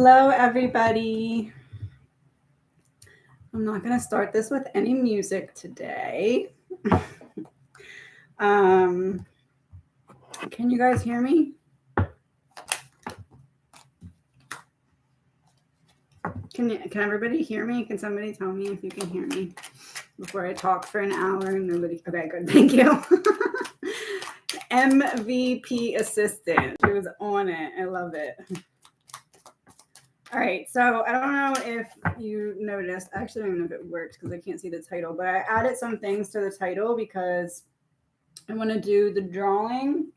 Hello, everybody. I'm not going to start this with any music today. Can you guys hear me? Can everybody hear me? Can somebody tell me if you can hear me before I talk for an hour and nobody? Okay, good. Thank you. MVP assistant. She was on it. I love it. All right, so I don't know if you noticed. Actually, I don't even know if it worked because I can't see the title, but I added some things to the title because I want to do the drawing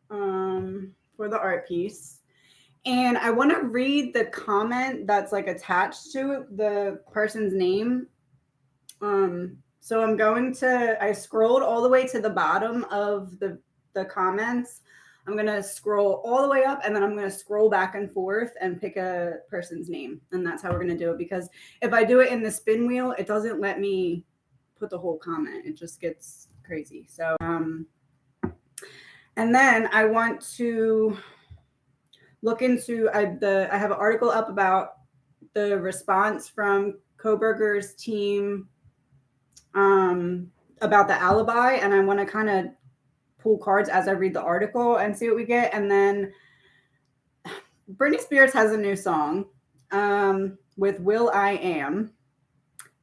for the art piece. And I want to read the comment that's like attached to the person's name. So I'm going to, I scrolled all the way to the bottom of the comments. I'm going to scroll all the way up and then I'm going to scroll back and forth and pick a person's name. And that's how we're going to do it. Because if I do it in the spin wheel, it doesn't let me put the whole comment. It just gets crazy. So, and then I want to look into, I have an article up about the response from Coburger's team about the Alibi. And I want to kind of pull cards as I read the article and see what we get. And then Britney Spears has a new song with Will I Am.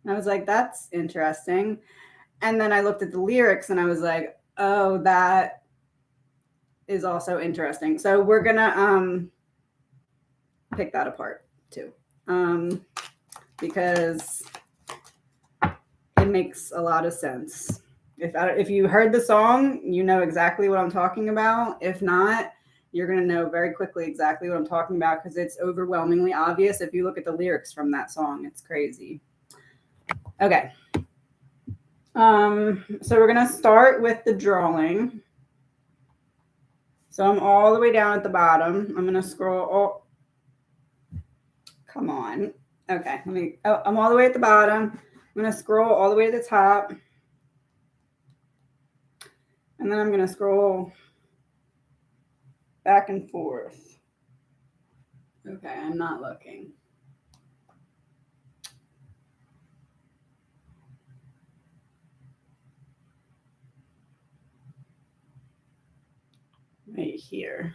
And I was like, that's interesting. And then I looked at the lyrics and I was like, oh, that is also interesting. So we're going to pick that apart too. Because it makes a lot of sense. If you heard the song, you know exactly what I'm talking about. If not, you're going to know very quickly exactly what I'm talking about because it's overwhelmingly obvious. If you look at the lyrics from that song, it's crazy. Okay. So we're going to start with the drawing. So I'm all the way down at the bottom. I'm going to scroll. Oh, come on. Okay. I'm all the way at the bottom. I'm going to scroll all the way to the top. And then I'm going to scroll back and forth. Okay, I'm not looking. Right here.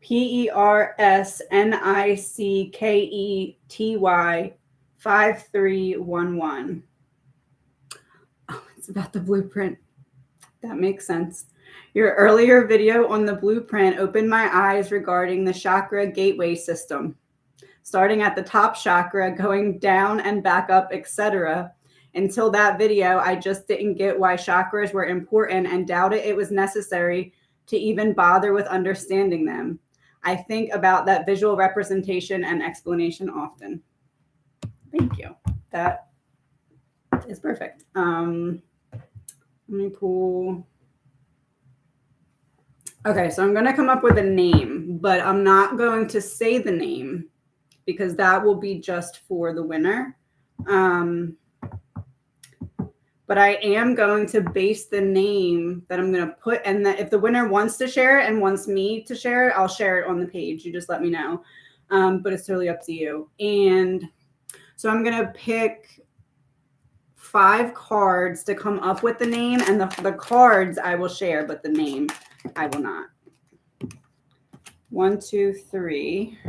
PERSNICKETY 5311. Oh, it's about the blueprint. That makes sense. Your earlier video on the blueprint opened my eyes regarding the chakra gateway system. Starting at the top chakra, going down and back up, etc. Until that video, I just didn't get why chakras were important and doubted it was necessary to even bother with understanding them. I think about that visual representation and explanation often. Thank you. That is perfect. Let me pull. Okay, so I'm going to come up with a name, but I'm not going to say the name because that will be just for the winner. But I am going to base the name that I'm going to put, and that if the winner wants to share it and wants me to share it, I'll share it on the page. You just let me know. But it's totally up to you. And so I'm going to pick 5 cards to come up with the name, and the cards I will share, but the name I will not. 1, 2, 3.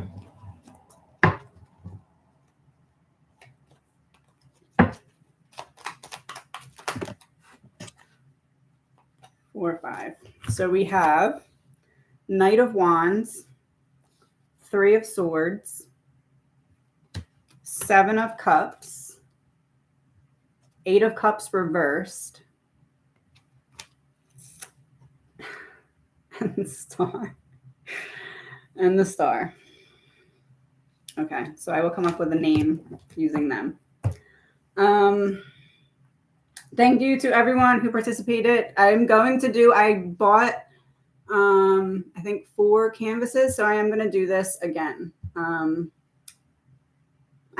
Or 5. So we have Knight of Wands, 3 of Swords, 7 of Cups, 8 of Cups reversed, and the Star. And the Star. Okay, so I will come up with a name using them. Thank you to everyone who participated. I bought, I think 4 canvases, so I am going to do this again.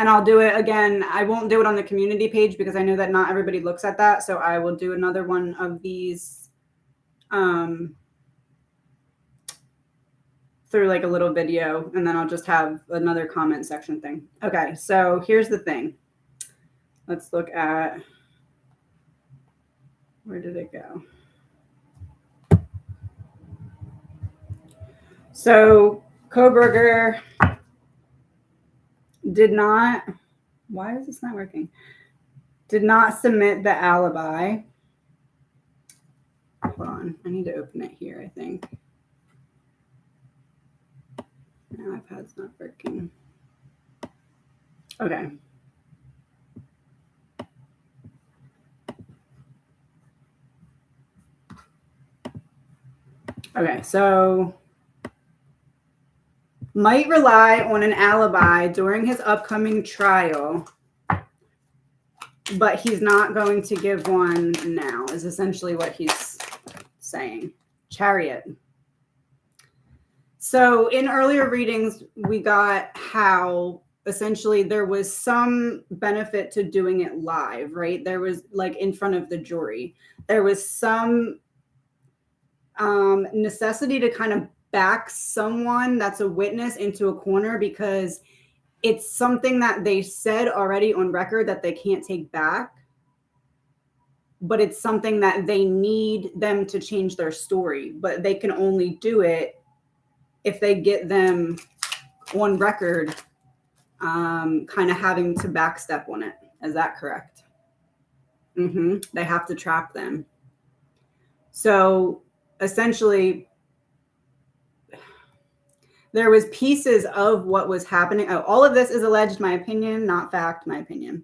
And I'll do it again. I won't do it on the community page because I know that not everybody looks at that. So I will do another one of these through like a little video, and then I'll just have another comment section thing. Okay, so here's the thing. Let's look at, where did it go? So Coburger did not, why is this not working? Did not submit the alibi. Hold on, I need to open it here, I think. My iPad's not working. Okay. Okay, so might rely on an alibi during his upcoming trial, but he's not going to give one now, is essentially what he's saying. Chariot. So in earlier readings, we got how essentially there was some benefit to doing it live, right? There was like in front of the jury. There was some necessity to kind of back someone that's a witness into a corner because it's something that they said already on record that they can't take back, but it's something that they need them to change their story, but they can only do it if they get them on record, kind of having to backstep on it. Is that correct? They have to trap them. So essentially, there was pieces of what was happening. Oh, all of this is alleged, my opinion, not fact, my opinion.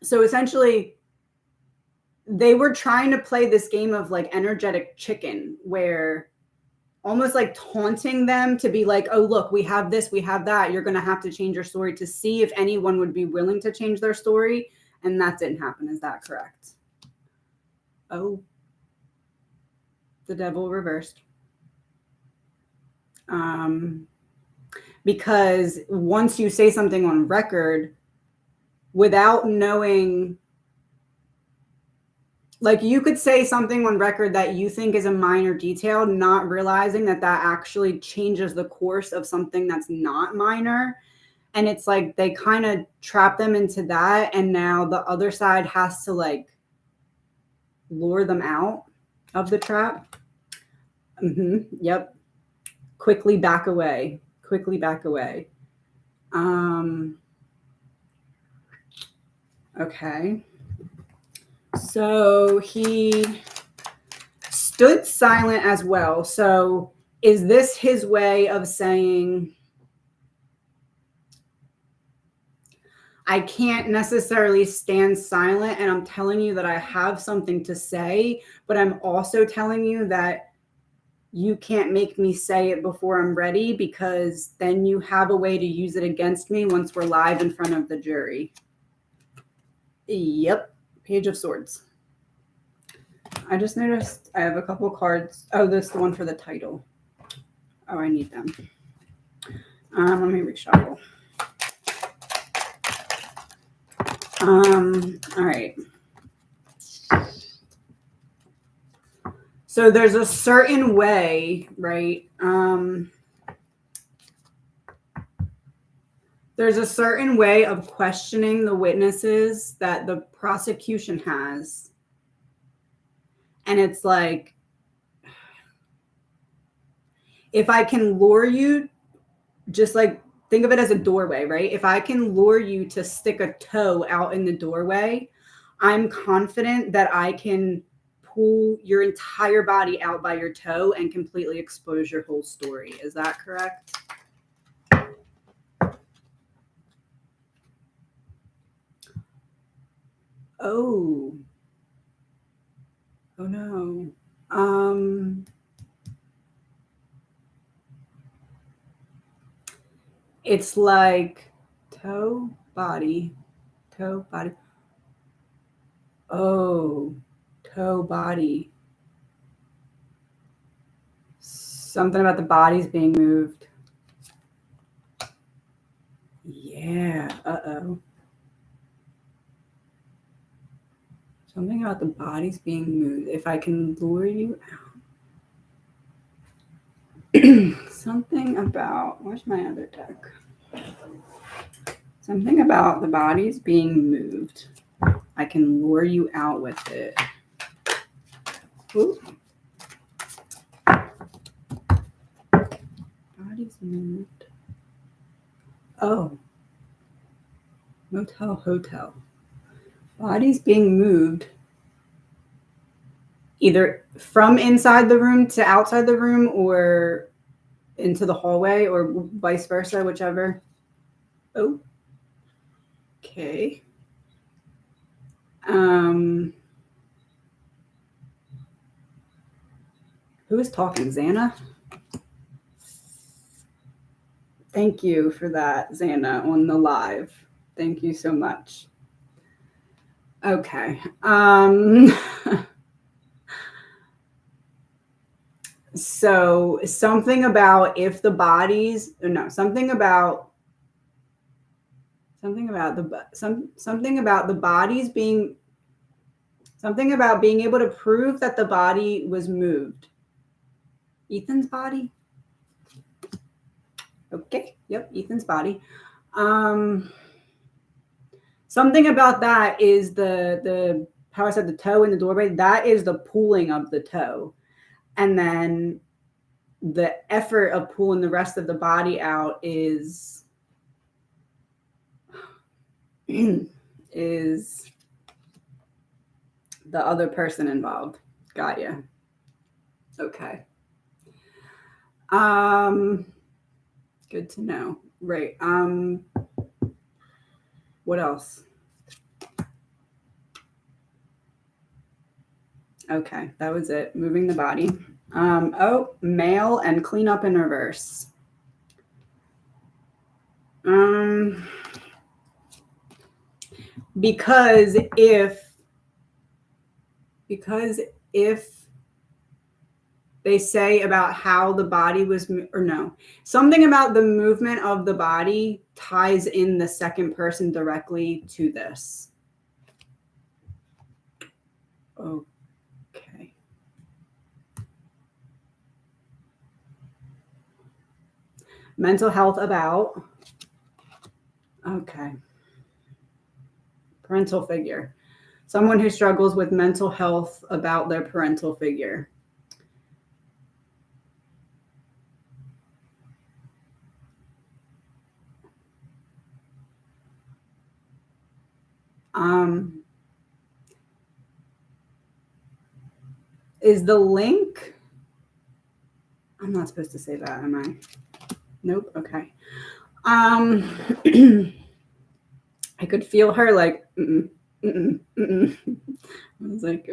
So essentially, they were trying to play this game of like energetic chicken, where almost like taunting them to be like, oh, look, we have this, we have that. You're going to have to change your story, to see if anyone would be willing to change their story. And that didn't happen. Is that correct? Oh, the devil reversed. Because once you say something on record without knowing, like you could say something on record that you think is a minor detail, not realizing that that actually changes the course of something that's not minor. And it's like they kind of trap them into that. And now the other side has to like lure them out of the trap. Yep. Quickly back away. Quickly back away. Okay. So he stood silent as well. So is this his way of saying, I can't necessarily stand silent, and I'm telling you that I have something to say, but I'm also telling you that you can't make me say it before I'm ready, because then you have a way to use it against me once we're live in front of the jury. Yep. Page of Swords. I just noticed I have a couple cards. Oh, this is the one for the title. Oh, I need them. Let me reshuffle. All right. So there's a certain way, right? There's a certain way of questioning the witnesses that the prosecution has. And it's like, if I can lure you, just like, think of it as a doorway, right? If I can lure you to stick a toe out in the doorway, I'm confident that I can pull your entire body out by your toe and completely expose your whole story. Is that correct? Oh. Oh no. It's like toe, body, toe, body. Oh, toe, body. Something about the bodies being moved. Yeah. Uh-oh. Something about the bodies being moved. If I can lure you out. Something about, where's my other deck? Something about the bodies being moved. I can lure you out with it. Ooh. Bodies moved. Oh. Motel, hotel. Bodies being moved either from inside the room to outside the room or into the hallway or vice versa, whichever. Oh. Okay. Who is talking? Xana? Thank you for that, Xana, on the live. Thank you so much. Okay. So something about if the bodies, no, something about the bodies being, something about being able to prove that the body was moved. Ethan's body? Okay. Yep. Ethan's body. Something about that is the how I said the toe in the doorway. That is the pulling of the toe. And then the effort of pulling the rest of the body out is is the other person involved. Got ya. Okay. Good to know. Right. What else? Okay, that was it. Moving the body. Oh, mail and clean up in reverse. Because if they say about how the body was, or no, something about the movement of the body ties in the second person directly to this. Okay. Mental health about. Okay. Parental figure. Someone who struggles with mental health about their parental figure. Is the link? I'm not supposed to say that, am I? Nope. Okay. I could feel her like, I was like,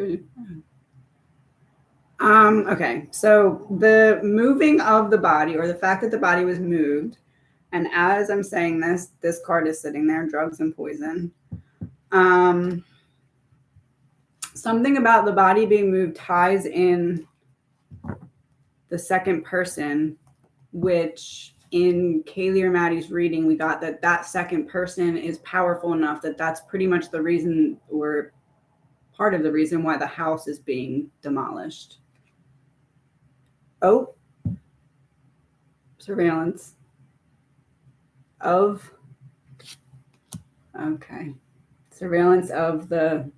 okay. So the moving of the body, or the fact that the body was moved, and as I'm saying this, this card is sitting there, drugs and poison. Something about the body being moved ties in the second person, which in Kaylee or Maddie's reading, we got that second person is powerful enough that that's pretty much the reason, or part of the reason, why the house is being demolished. Oh, surveillance of, okay, surveillance of the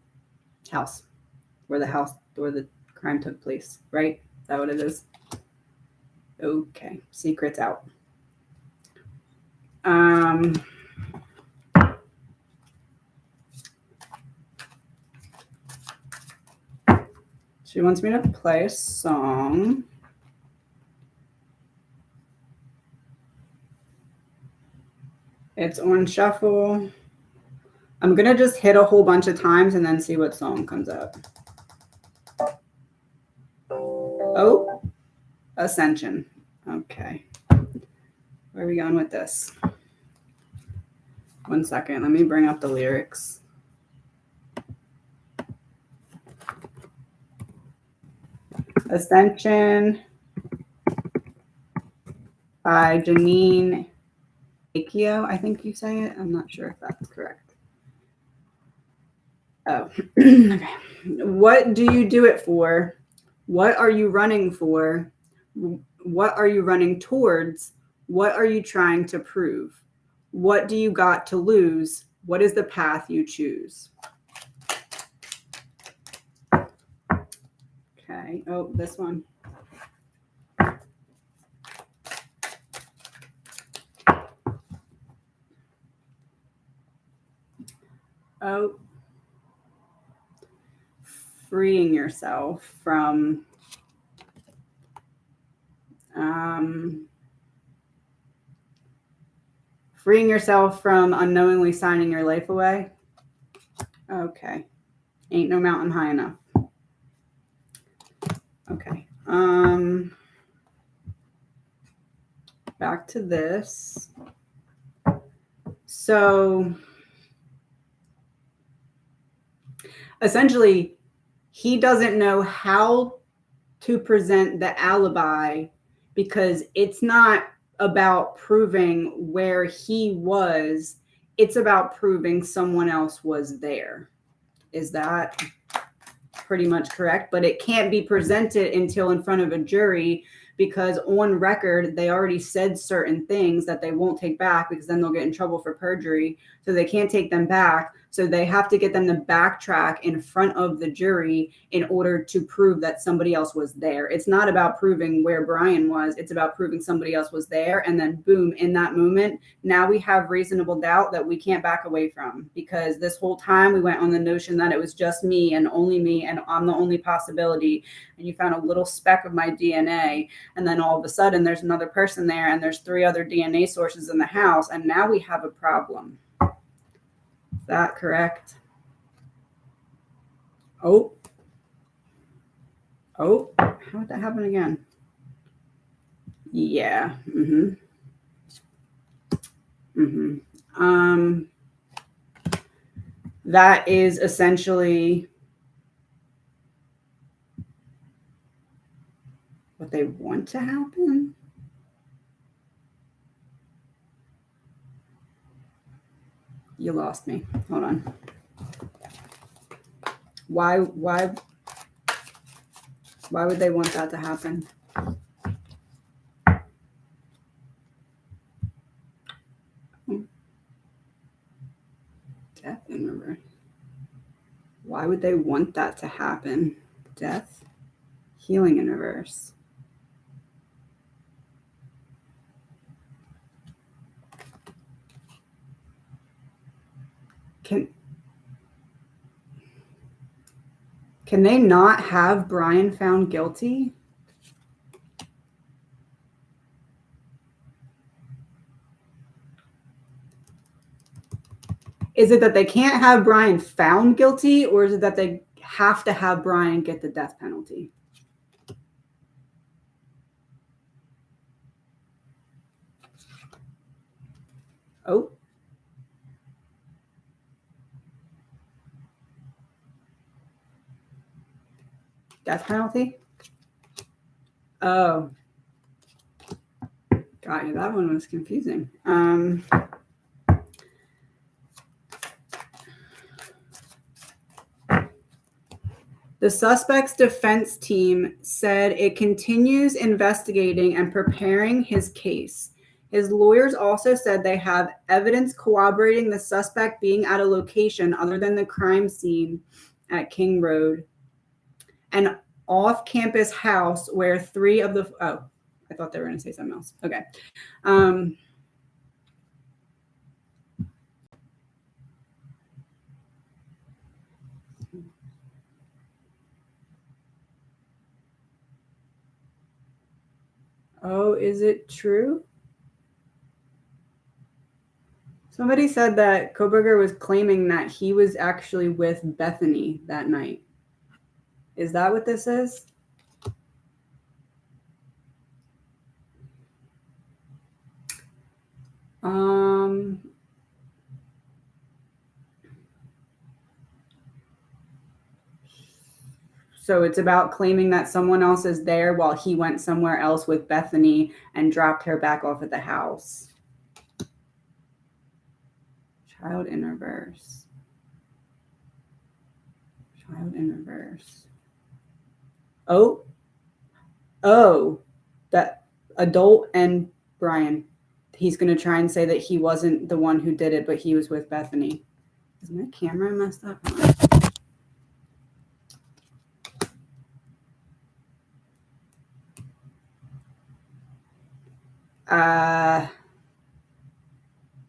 house where the crime took place, right? Is that what it is? Okay, secrets out. She wants me to play a song. It's on shuffle. I'm going to just hit a whole bunch of times and then see what song comes up. Oh, Ascension. Okay. Where are we going with this? 1 second. Let me bring up the lyrics. Ascension by Janine Akio, I think you say it. I'm not sure if that's correct. Oh, okay. What do you do it for? What are you running for? What are you running towards? What are you trying to prove? What do you got to lose? What is the path you choose? Okay. Oh, this one. Oh, freeing yourself from unknowingly signing your life away. Okay. Ain't no mountain high enough. Okay. Back to this. So essentially, he doesn't know how to present the alibi because it's not about proving where he was. It's about proving someone else was there. Is that pretty much correct? But it can't be presented until in front of a jury because on record, they already said certain things that they won't take back because then they'll get in trouble for perjury. So they can't take them back. So they have to get them to backtrack in front of the jury in order to prove that somebody else was there. It's not about proving where Brian was. It's about proving somebody else was there. And then boom, in that moment, now we have reasonable doubt that we can't back away from because this whole time we went on the notion that it was just me and only me and I'm the only possibility. And you found a little speck of my DNA. And then all of a sudden there's another person there and there's 3 other DNA sources in the house. And now we have a problem. Is that correct? Oh, how would that happen again? Yeah. That is essentially what they want to happen. You lost me. Hold on. Why would they want that to happen? Death in reverse. Why would they want that to happen? Death, healing in reverse. Can they not have Brian found guilty? Is it that they can't have Brian found guilty, or is it that they have to have Brian get the death penalty? Oh. Death penalty? Oh. Got you. That one was confusing. The suspect's defense team said it continues investigating and preparing his case. His lawyers also said they have evidence corroborating the suspect being at a location other than the crime scene at King Road, an off-campus house where 3 of the... Oh, I thought they were going to say something else. Okay. Oh, is it true? Somebody said that Coburger was claiming that he was actually with Bethany that night. Is that what this is? So it's about claiming that someone else is there while he went somewhere else with Bethany and dropped her back off at the house. Child in reverse. Child in reverse. Oh, that adult and Brian. He's going to try and say that he wasn't the one who did it, but he was with Bethany. Is my camera messed up?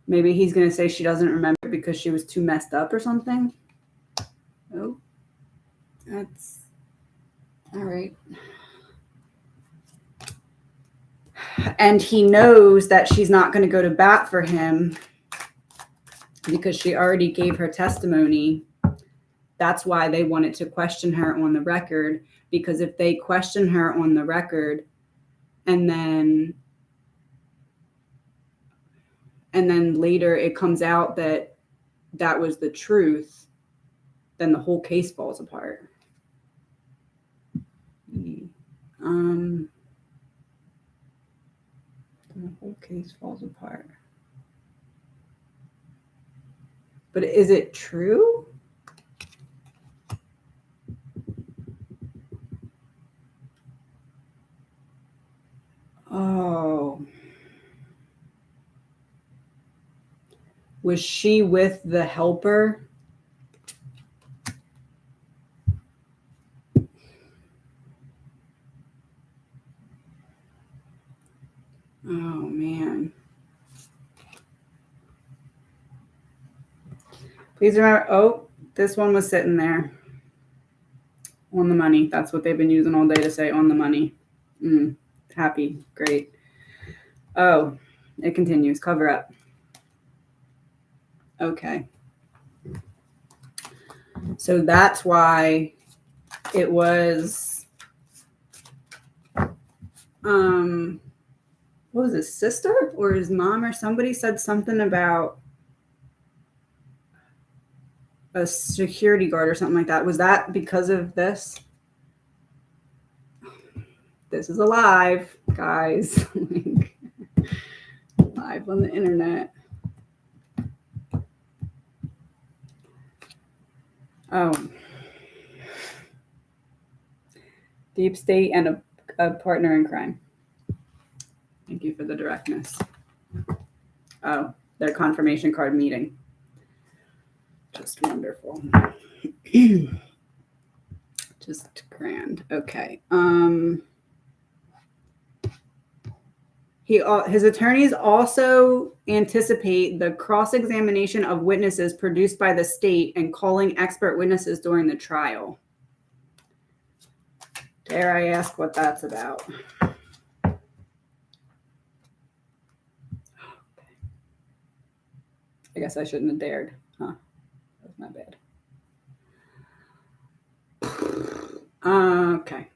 Maybe he's going to say she doesn't remember because she was too messed up or something. Oh, that's all right. And he knows that she's not going to go to bat for him because she already gave her testimony. That's why they wanted to question her on the record, because if they question her on the record and then later it comes out that that was the truth, then the whole case falls apart. The whole case falls apart. But is it true? Oh. Was she with the helper? Oh, man. Please remember, oh, this one was sitting there. On the money. That's what they've been using all day to say, on the money. Happy. Great. Oh, it continues. Cover up. Okay. So that's why it was, what was his sister or his mom or somebody said something about a security guard or something like that. Was that because of this? This is alive, guys. Live on the internet. Oh. Deep state and a partner in crime. Thank you for the directness. Oh, their confirmation card meeting. Just wonderful. Just grand. Okay. His attorneys also anticipate the cross-examination of witnesses produced by the state and calling expert witnesses during the trial. Dare I ask what that's about? I guess I shouldn't have dared. Huh? That was my bad. Okay.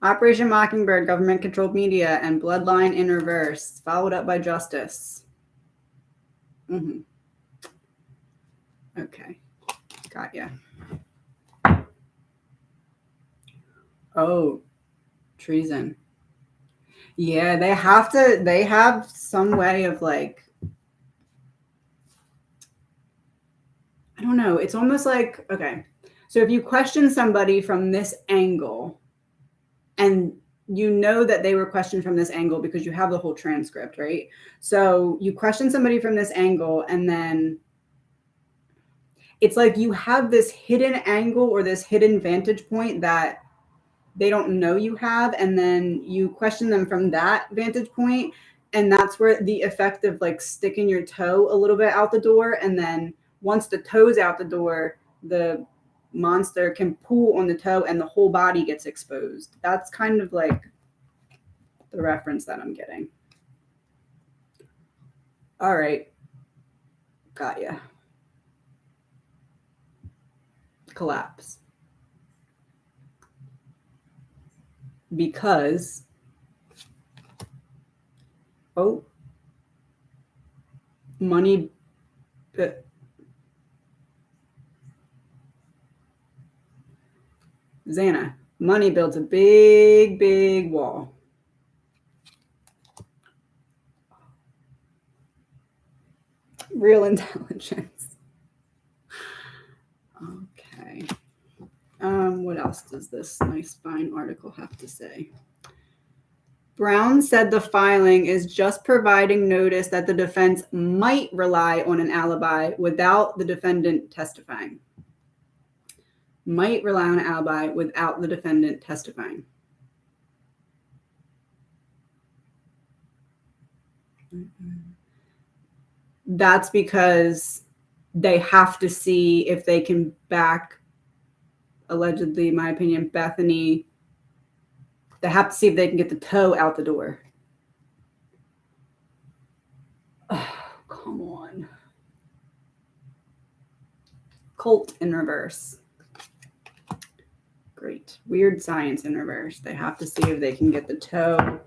Operation Mockingbird, government-controlled media, and Bloodline in reverse, followed up by justice. Okay. Got ya. Oh, treason. Yeah, they have some way of like, I don't know. It's almost like, okay. So if you question somebody from this angle, and you know that they were questioned from this angle because you have the whole transcript, right? So you question somebody from this angle, and then it's like you have this hidden angle or this hidden vantage point that they don't know you have, and then you question them from that vantage point, and that's where the effect of like sticking your toe a little bit out the door, and then once the toe's out the door, the monster can pull on the toe and the whole body gets exposed. That's kind of like the reference that I'm getting. All right. Got ya. Collapse. Because, oh, money, Xana, money builds a big, big wall. Real intelligence. Okay. What else does this nice fine article have to say? Brown said the filing is just providing notice that the defense might rely on an alibi without the defendant testifying. Might rely on an alibi without the defendant testifying. That's because they have to see if they can back, allegedly, in my opinion, Bethany. They have to see if they can get the toe out the door. Oh, come on. Colt in reverse. Great. Weird science in reverse. They have to see if they can get the toe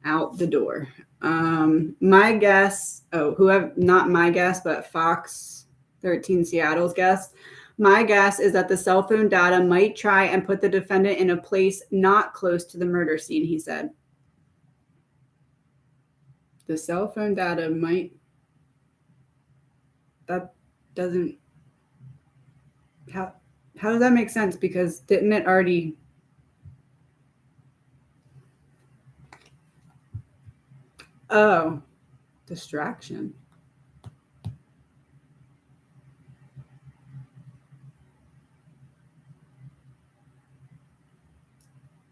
out the door. My guess, not my guess, but Fox 13 Seattle's guess. My guess is that the cell phone data might try and put the defendant in a place not close to the murder scene, he said. The cell phone data might, that doesn't, how does that make sense? Because didn't it already, oh, distraction.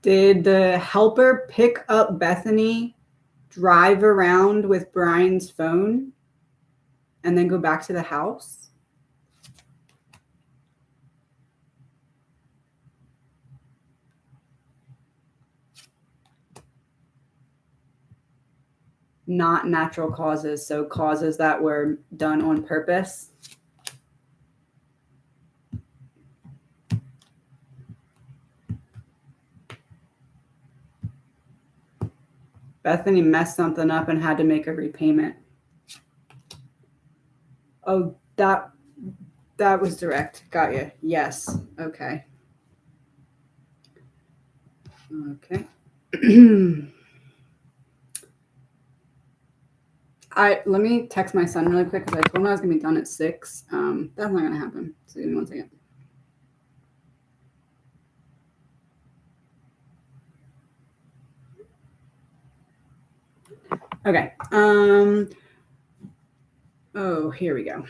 Did the helper pick up Bethany, drive around with Brian's phone, and then go back to the house? Not natural causes, so causes that were done on purpose. Bethany messed something up and had to make a repayment. Oh, that was direct. Got you. Yes. Okay. Okay. Let me text my son really quick because I told him I was gonna be done at 6. That's not gonna happen. So give me 1 second. Okay. Oh, here we go.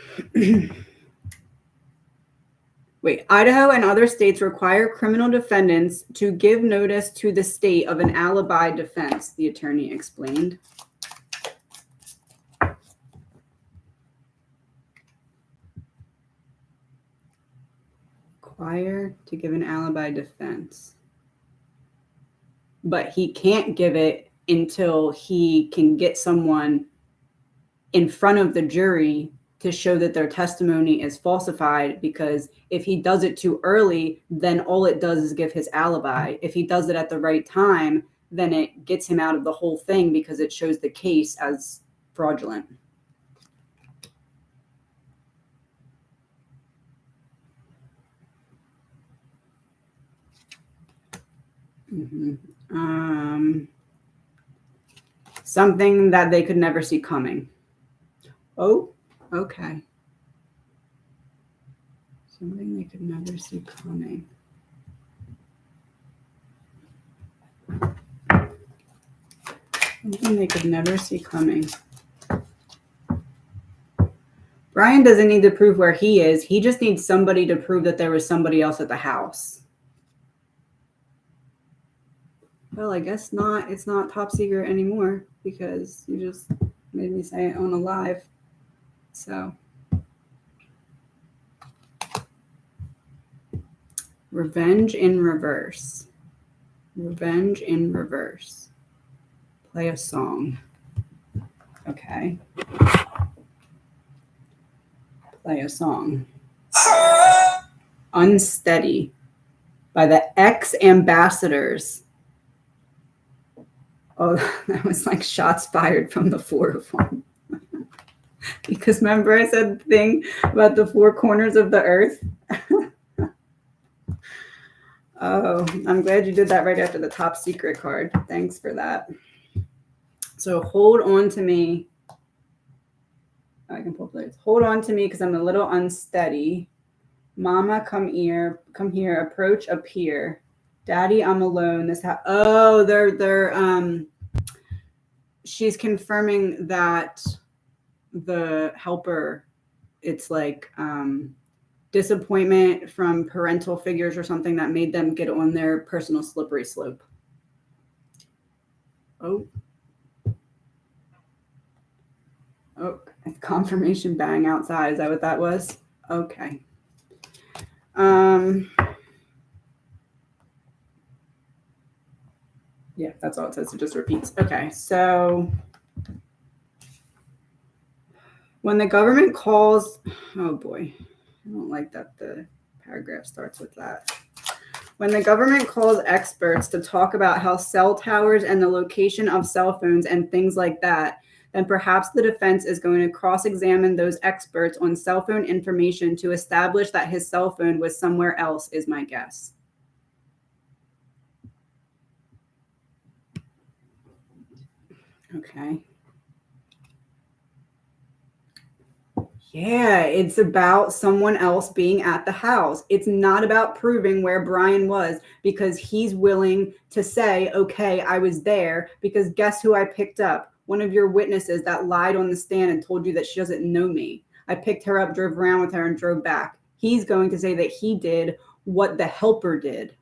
Wait, Idaho and other states require criminal defendants to give notice to the state of an alibi defense, the attorney explained. Require to give an alibi defense. But he can't give it until he can get someone in front of the jury to show that their testimony is falsified, because if he does it too early, then all it does is give his alibi. If he does it at the right time, then it gets him out of the whole thing because it shows the case as fraudulent. Something that they could never see coming. Oh, okay. Something they could never see coming. Something they could never see coming. Brian doesn't need to prove where he is. He just needs somebody to prove that there was somebody else at the house. Well, I guess not. It's not top secret anymore because you just made me say it on a live. So, revenge in reverse. Revenge in reverse. Play a song. Okay. Play a song. Unsteady by the Ex-Ambassadors. Oh, that was like shots fired from the 4 of 1. Because remember I said the thing about the 4 corners of the earth? Oh, I'm glad you did that right after the top secret card. Thanks for that. So hold on to me. I can pull players. Hold on to me because I'm a little unsteady. Mama, come here, approach, appear. Daddy, I'm alone. Oh, they're she's confirming that the helper, it's like disappointment from parental figures or something that made them get on their personal slippery slope. Oh, confirmation bang outside. Is that what that was? Okay. Yeah, that's all it says. It just repeats. Okay, so when the government calls, oh boy, I don't like that the paragraph starts with that. When the government calls experts to talk about how cell towers and the location of cell phones and things like that, then perhaps the defense is going to cross-examine those experts on cell phone information to establish that his cell phone was somewhere else, is my guess. Okay. Yeah, it's about someone else being at the house. It's not about proving where Brian was, because he's willing to say, okay, I was there, because guess who I picked up? One of your witnesses that lied on the stand and told you that she doesn't know me. I picked her up, drove around with her, and drove back. He's going to say that he did what the helper did.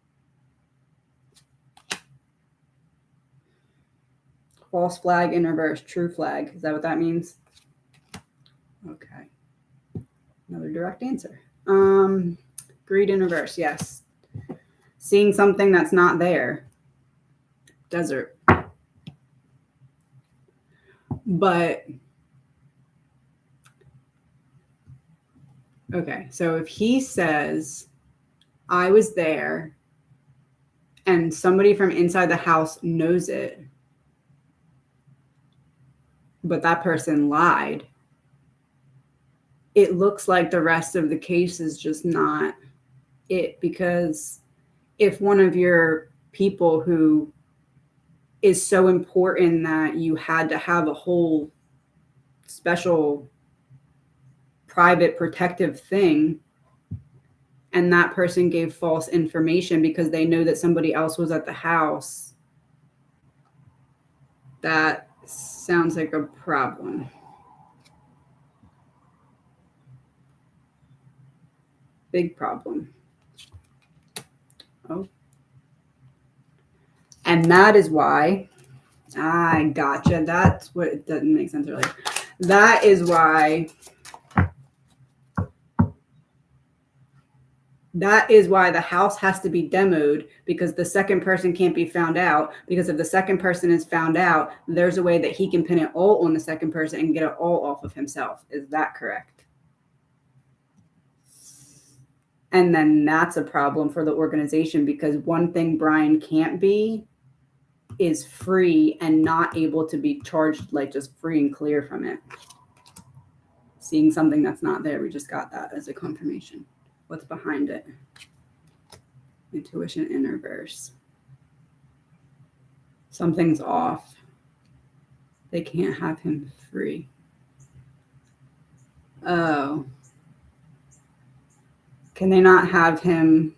False flag in reverse, true flag. Is that what that means? Okay. Another direct answer. Greed in reverse, yes. Seeing something that's not there. Desert. But, okay, so if he says, I was there, and somebody from inside the house knows it, but that person lied, it looks like the rest of the case is just not it, because if one of your people who is so important that you had to have a whole special private protective thing, and that person gave false information because they know that somebody else was at the house, that sounds like a problem. Big problem. Oh. And that is why, I gotcha. That's what, it doesn't make sense really. That is why the house has to be demoed, because the second person can't be found out. Because if the second person is found out, there's a way that he can pin it all on the second person and get it all off of himself. Is that correct? And then that's a problem for the organization, because one thing Brian can't be is free and not able to be charged, like just free and clear from it. Seeing something that's not there, we just got that as a confirmation. What's behind it? Intuition in reverse. Something's off. They can't have him free. Oh. Can they not have him?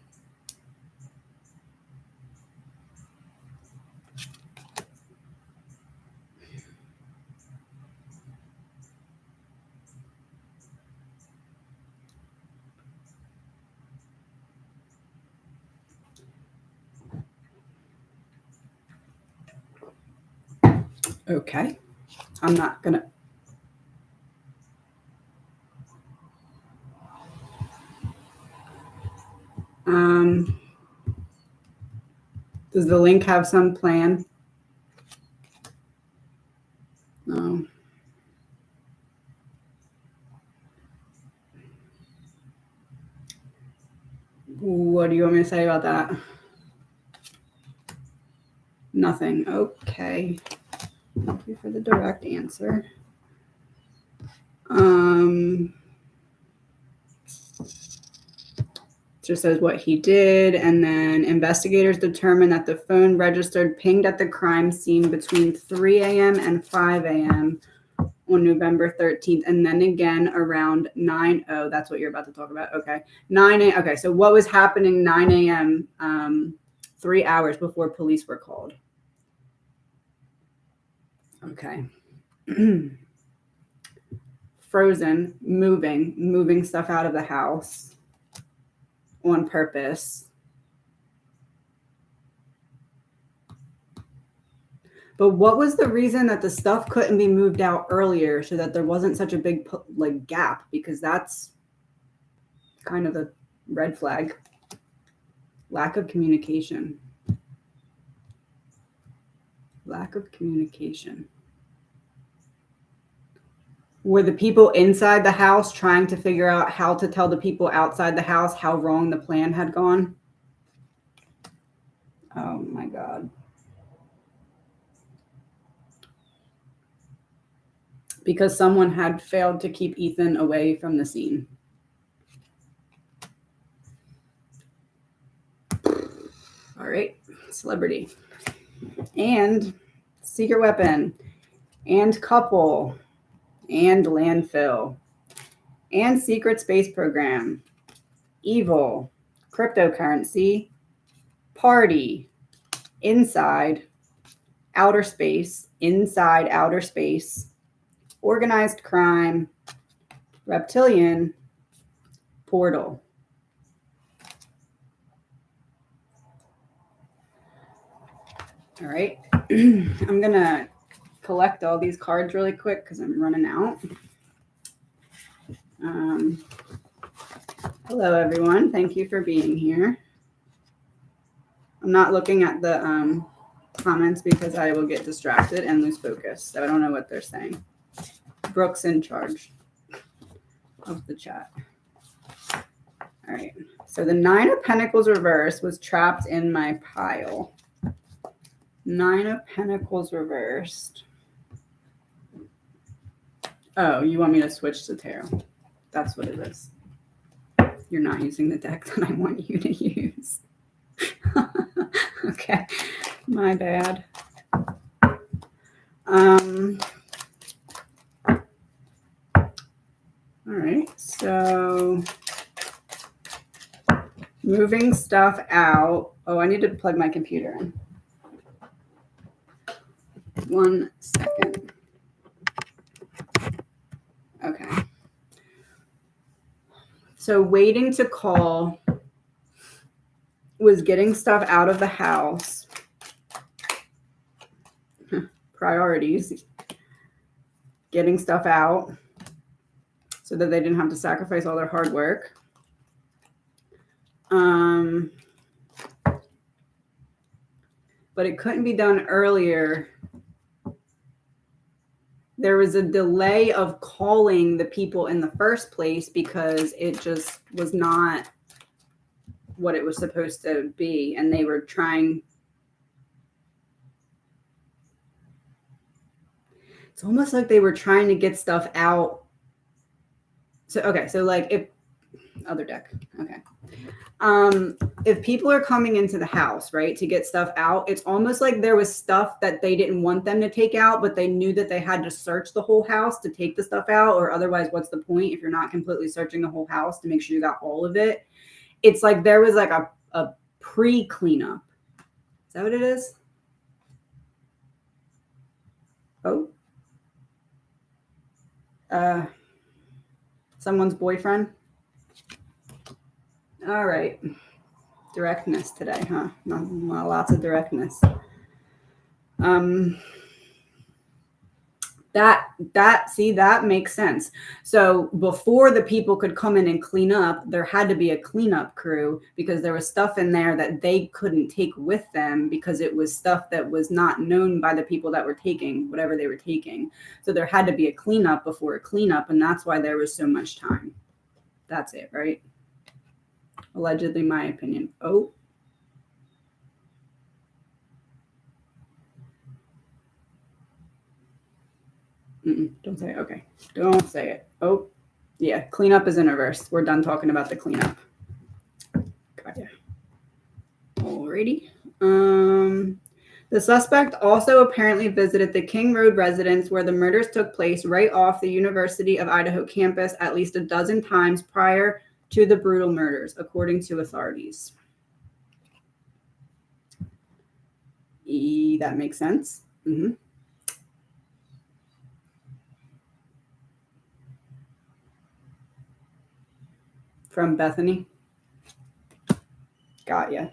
Okay. I'm not going to. Does the link have some plan? No. What do you want me to say about that? Nothing. Okay. Thank you for the direct answer. Just says what he did, and then investigators determined that the phone registered pinged at the crime scene between 3 a.m. and 5 a.m. on November 13th, and then again around 9. Oh, that's what you're about to talk about. Okay. 9 a.m. Okay. So what was happening 9 a.m., 3 hours before police were called? Okay. Frozen, moving stuff out of the house on purpose. But what was the reason that the stuff couldn't be moved out earlier so that there wasn't such a big gap? Because that's kind of a red flag. Lack of communication. Lack of communication. Were the people inside the house trying to figure out how to tell the people outside the house how wrong the plan had gone? Oh my God. Because someone had failed to keep Ethan away from the scene. All right, celebrity. And secret weapon. And couple. And landfill. And secret space program. Evil. Cryptocurrency. Party. Inside. Outer space. Inside outer space. Organized crime, reptilian, portal. All right. I'm going to collect all these cards really quick because I'm running out. Hello, everyone. Thank you for being here. I'm not looking at the comments because I will get distracted and lose focus. So I don't know what they're saying. Brooke's in charge of the chat. All right. So the 9 of Pentacles reversed was trapped in my pile. 9 of Pentacles reversed. Oh, you want me to switch to tarot? That's what it is. You're not using the deck that I want you to use. Okay. My bad. All right, so moving stuff out. Oh, I need to plug my computer in. 1 second. Okay. So waiting to call was getting stuff out of the house. Priorities. Getting stuff out so that they didn't have to sacrifice all their hard work. But it couldn't be done earlier. There was a delay of calling the people in the first place because it just was not what it was supposed to be. And they were trying. It's almost like they were trying to get stuff out. So, okay. So like if other deck. Okay. If people are coming into the house, right, to get stuff out, it's almost like there was stuff that they didn't want them to take out, but they knew that they had to search the whole house to take the stuff out, or otherwise, what's the point if you're not completely searching the whole house to make sure you got all of it? It's like there was like a pre-cleanup. Is that what it is? Oh. Someone's boyfriend? All right. Directness today, huh? Lots of directness. That makes sense. So before the people could come in and clean up, there had to be a cleanup crew because there was stuff in there that they couldn't take with them because it was stuff that was not known by the people that were taking whatever they were taking. So there had to be a cleanup before a cleanup, and that's why there was so much time. That's it, right? Allegedly, my opinion. Oh. Don't say it. Okay. Don't say it. Oh, yeah. Cleanup is in reverse. We're done talking about the cleanup. Got ya. Alrighty. The suspect also apparently visited the King Road residence where the murders took place right off the University of Idaho campus at least a dozen times prior to the brutal murders, according to authorities. That makes sense. Mm-hmm. From Bethany. Got ya.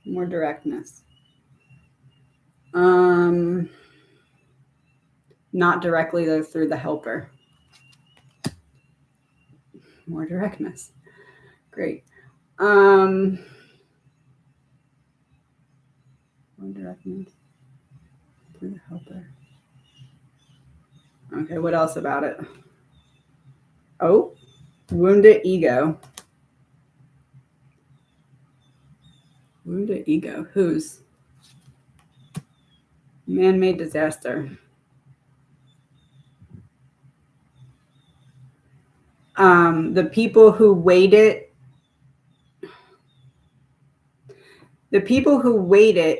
More directness. Not directly though, through the helper. More directness. Great. More directness through the helper. Okay, what else about it? Oh, wounded ego. Wounded ego. Whose? Man-made disaster. The people who waited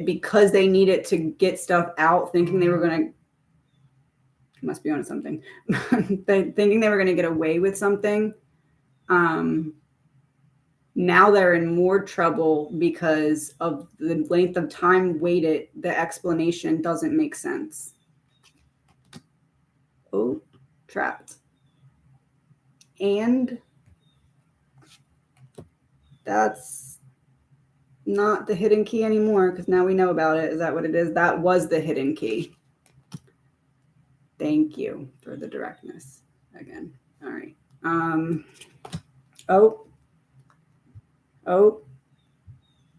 because they needed to get stuff out, thinking they were going to, must be onto something, thinking they were going to get away with something. Now they're in more trouble because of the length of time waited. The explanation doesn't make sense. Oh, trapped. And that's not the hidden key anymore because now we know about it. Is that what it is? That was the hidden key. Thank you for the directness again. All right.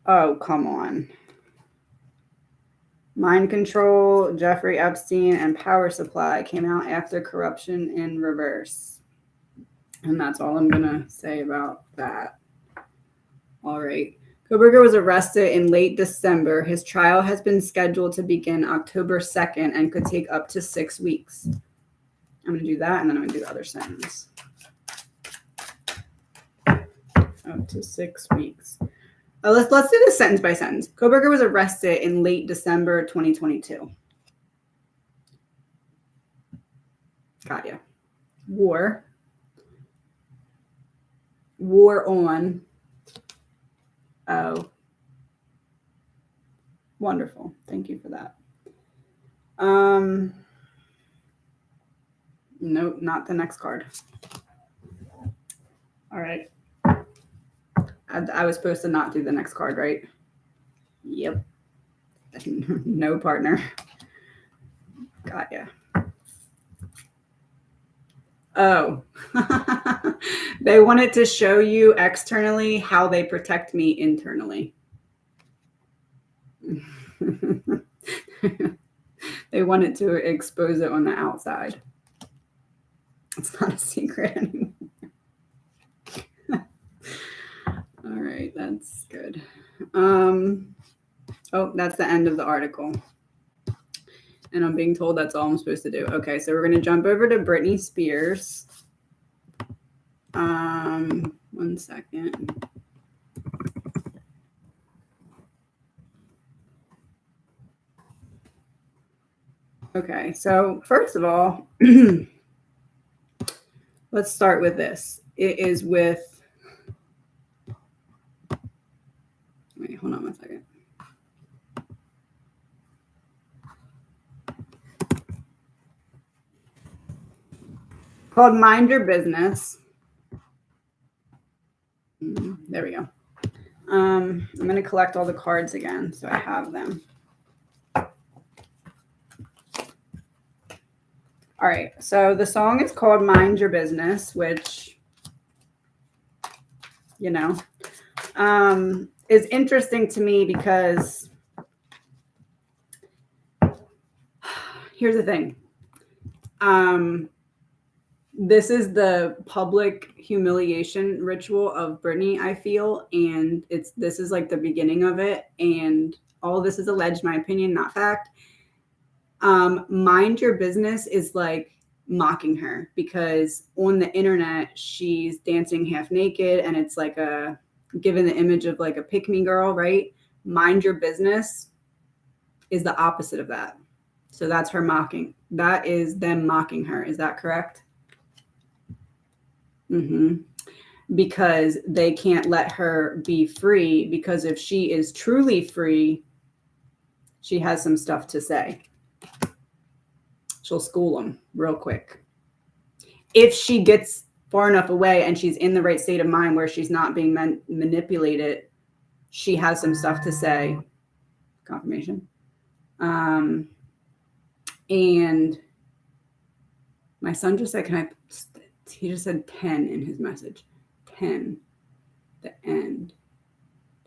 Oh, come on. Mind control, Jeffrey Epstein, and power supply came out after corruption in reverse. And that's all I'm going to say about that. All right. Coburger was arrested in late December. His trial has been scheduled to begin October 2nd and could take up to 6 weeks. I'm going to do that, and then I'm going to do the other sentence. Up to 6 weeks. Let's do this sentence by sentence. Kohberger was arrested in late December 2022. Got ya. War on. Oh. Wonderful. Thank you for that. Nope, not the next card. All right. I was supposed to not do the next card, right? Yep. No partner. Got ya. Oh. They wanted to show you externally how they protect me internally. They wanted to expose it on the outside. It's not a secret anymore. All right, that's good. Oh, that's the end of the article. And I'm being told that's all I'm supposed to do. Okay, so we're going to jump over to Britney Spears. 1 second. Okay, so first of all, let's start with this. It is with, wait, hold on 1 second. Called Mind Your Business. There we go. I'm going to collect all the cards again so I have them. All right, so the song is called Mind Your Business, which, you know, is interesting to me because here's the thing. This is the public humiliation ritual of Britney, I feel, and this is like the beginning of it, and all this is alleged, my opinion, not fact. Mind Your Business is like mocking her because on the internet she's dancing half naked and it's like given the image of like a pick-me girl, right? Mind Your Business. is the opposite of that. So that's her mocking. That is them mocking her. Is that correct? Mm-hmm. Because they can't let her be free, because if she is truly free, she has some stuff to say. She'll school them real quick. If she gets far enough away and she's in the right state of mind where she's not being manipulated, she has some stuff to say. Confirmation. And my son just said, he just said 10 in his message. 10, the end.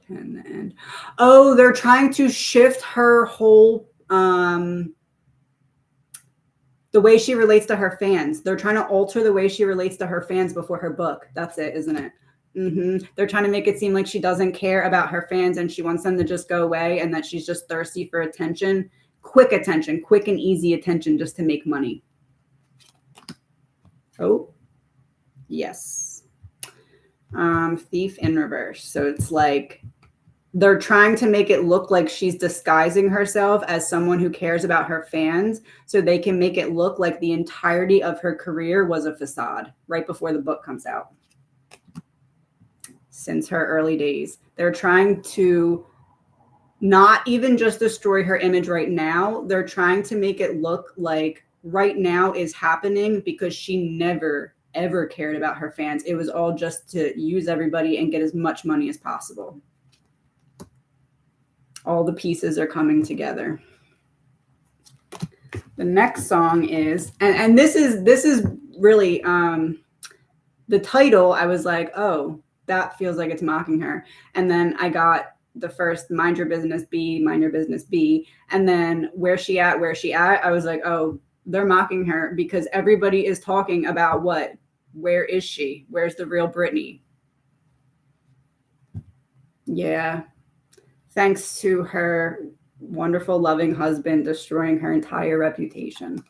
10, the end. Oh, they're trying to shift her whole, the way she relates to her fans. They're trying to alter the way she relates to her fans before her book. That's it, isn't it? Mm-hmm. They're trying to make it seem like she doesn't care about her fans and she wants them to just go away, and that she's just thirsty for attention, quick and easy attention, just to make money. Oh, yes. Thief in reverse. So it's like they're trying to make it look like she's disguising herself as someone who cares about her fans, so they can make it look like the entirety of her career was a facade right before the book comes out. Since her early days, they're trying to not even just destroy her image right now. They're trying to make it look like right now is happening because she never, ever cared about her fans. It was all just to use everybody and get as much money as possible. All the pieces are coming together. The next song is, and this is really, the title, I was like, oh, that feels like it's mocking her. And then I got the first Mind Your Business B, Mind Your Business B. And then Where's She At, Where's She At? I was like, oh, they're mocking her because everybody is talking about what? Where is she? Where's the real Britney? Yeah. Thanks to her wonderful, loving husband destroying her entire reputation.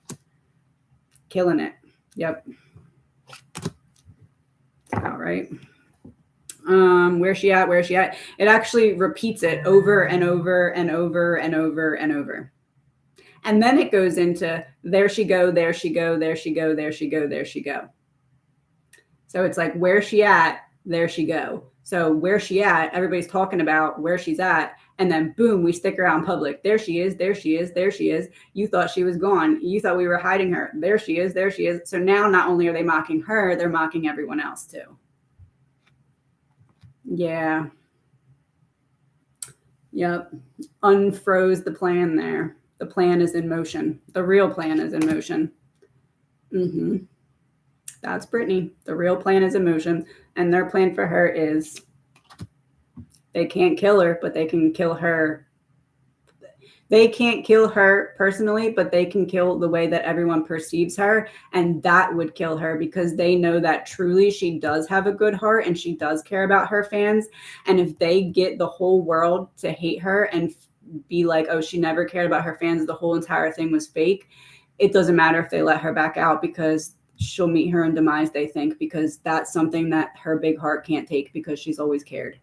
Killing it. Yep. All right. Where's she at? Where's she at? It actually repeats it over and over and over and over and over. And then it goes into there she go, there she go, there she go, there she go, there she go. So it's like, where's she at? There she go. So where's she at? Everybody's talking about where she's at. And then boom, we stick her out in public. There she is. There she is. There she is. You thought she was gone. You thought we were hiding her. There she is. There she is. So now not only are they mocking her, they're mocking everyone else too. Yeah. Yep. Unfroze the plan there. The plan is in motion. The real plan is in motion. Mm-hmm. That's Britney. The real plan is in motion. And their plan for her is they can't kill her, but they can kill her. They can't kill her personally, but they can kill the way that everyone perceives her. And that would kill her because they know that truly she does have a good heart and she does care about her fans. And if they get the whole world to hate her and be like, oh, she never cared about her fans, the whole entire thing was fake, it doesn't matter if they let her back out because she'll meet her own demise, they think, because that's something that her big heart can't take because she's always cared.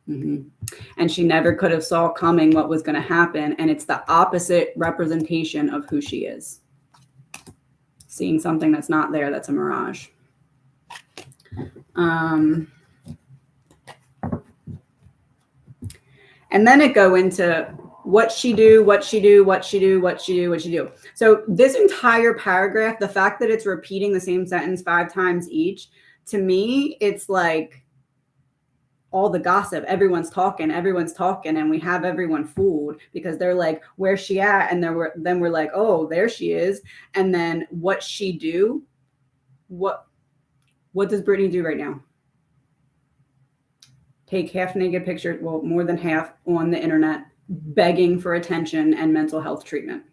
Mm-hmm. And she never could have saw coming what was going to happen. And it's the opposite representation of who she is. Seeing something that's not there, that's a mirage. And then it go into what she do, what she do, what she do, what she do, what she do. So this entire paragraph, the fact that it's repeating the same sentence 5 times each, to me, it's like all the gossip. Everyone's talking, and we have everyone fooled because they're like, where's she at? And then we're like, oh, there she is. And then what she do? What does Britney do right now? Take half naked pictures, well, more than half, on the internet, begging for attention and mental health treatment.